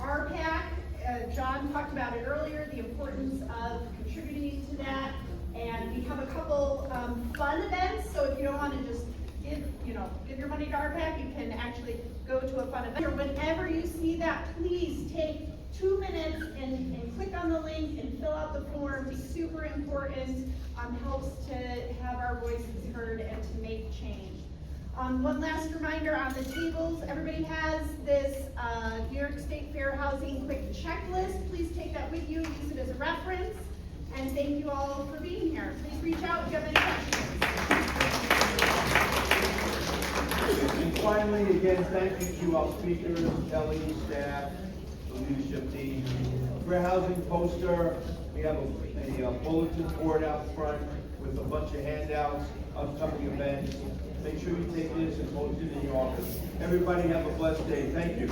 RPAC, John talked about it earlier, the importance of contributing to that. And we have a couple fun events, so if you don't want to just give your money to RPAC, you can actually go to a fun event. Or whenever you see that, please take 2 minutes and click on the link and fill out the form. It's super important, helps to have our voices heard and to make change. One last reminder on the tables, everybody has this New York State Fair Housing Quick Checklist. Please take that with you, use it as a reference. And thank you all for being here. Please reach out if you have any questions. And finally, again, thank you to our speakers, Kelly, staff, the leadership team. Fair housing poster, we have a bulletin board out front with a bunch of handouts, upcoming events. Make sure you take this and post it in your office. Everybody have a blessed day. Thank you.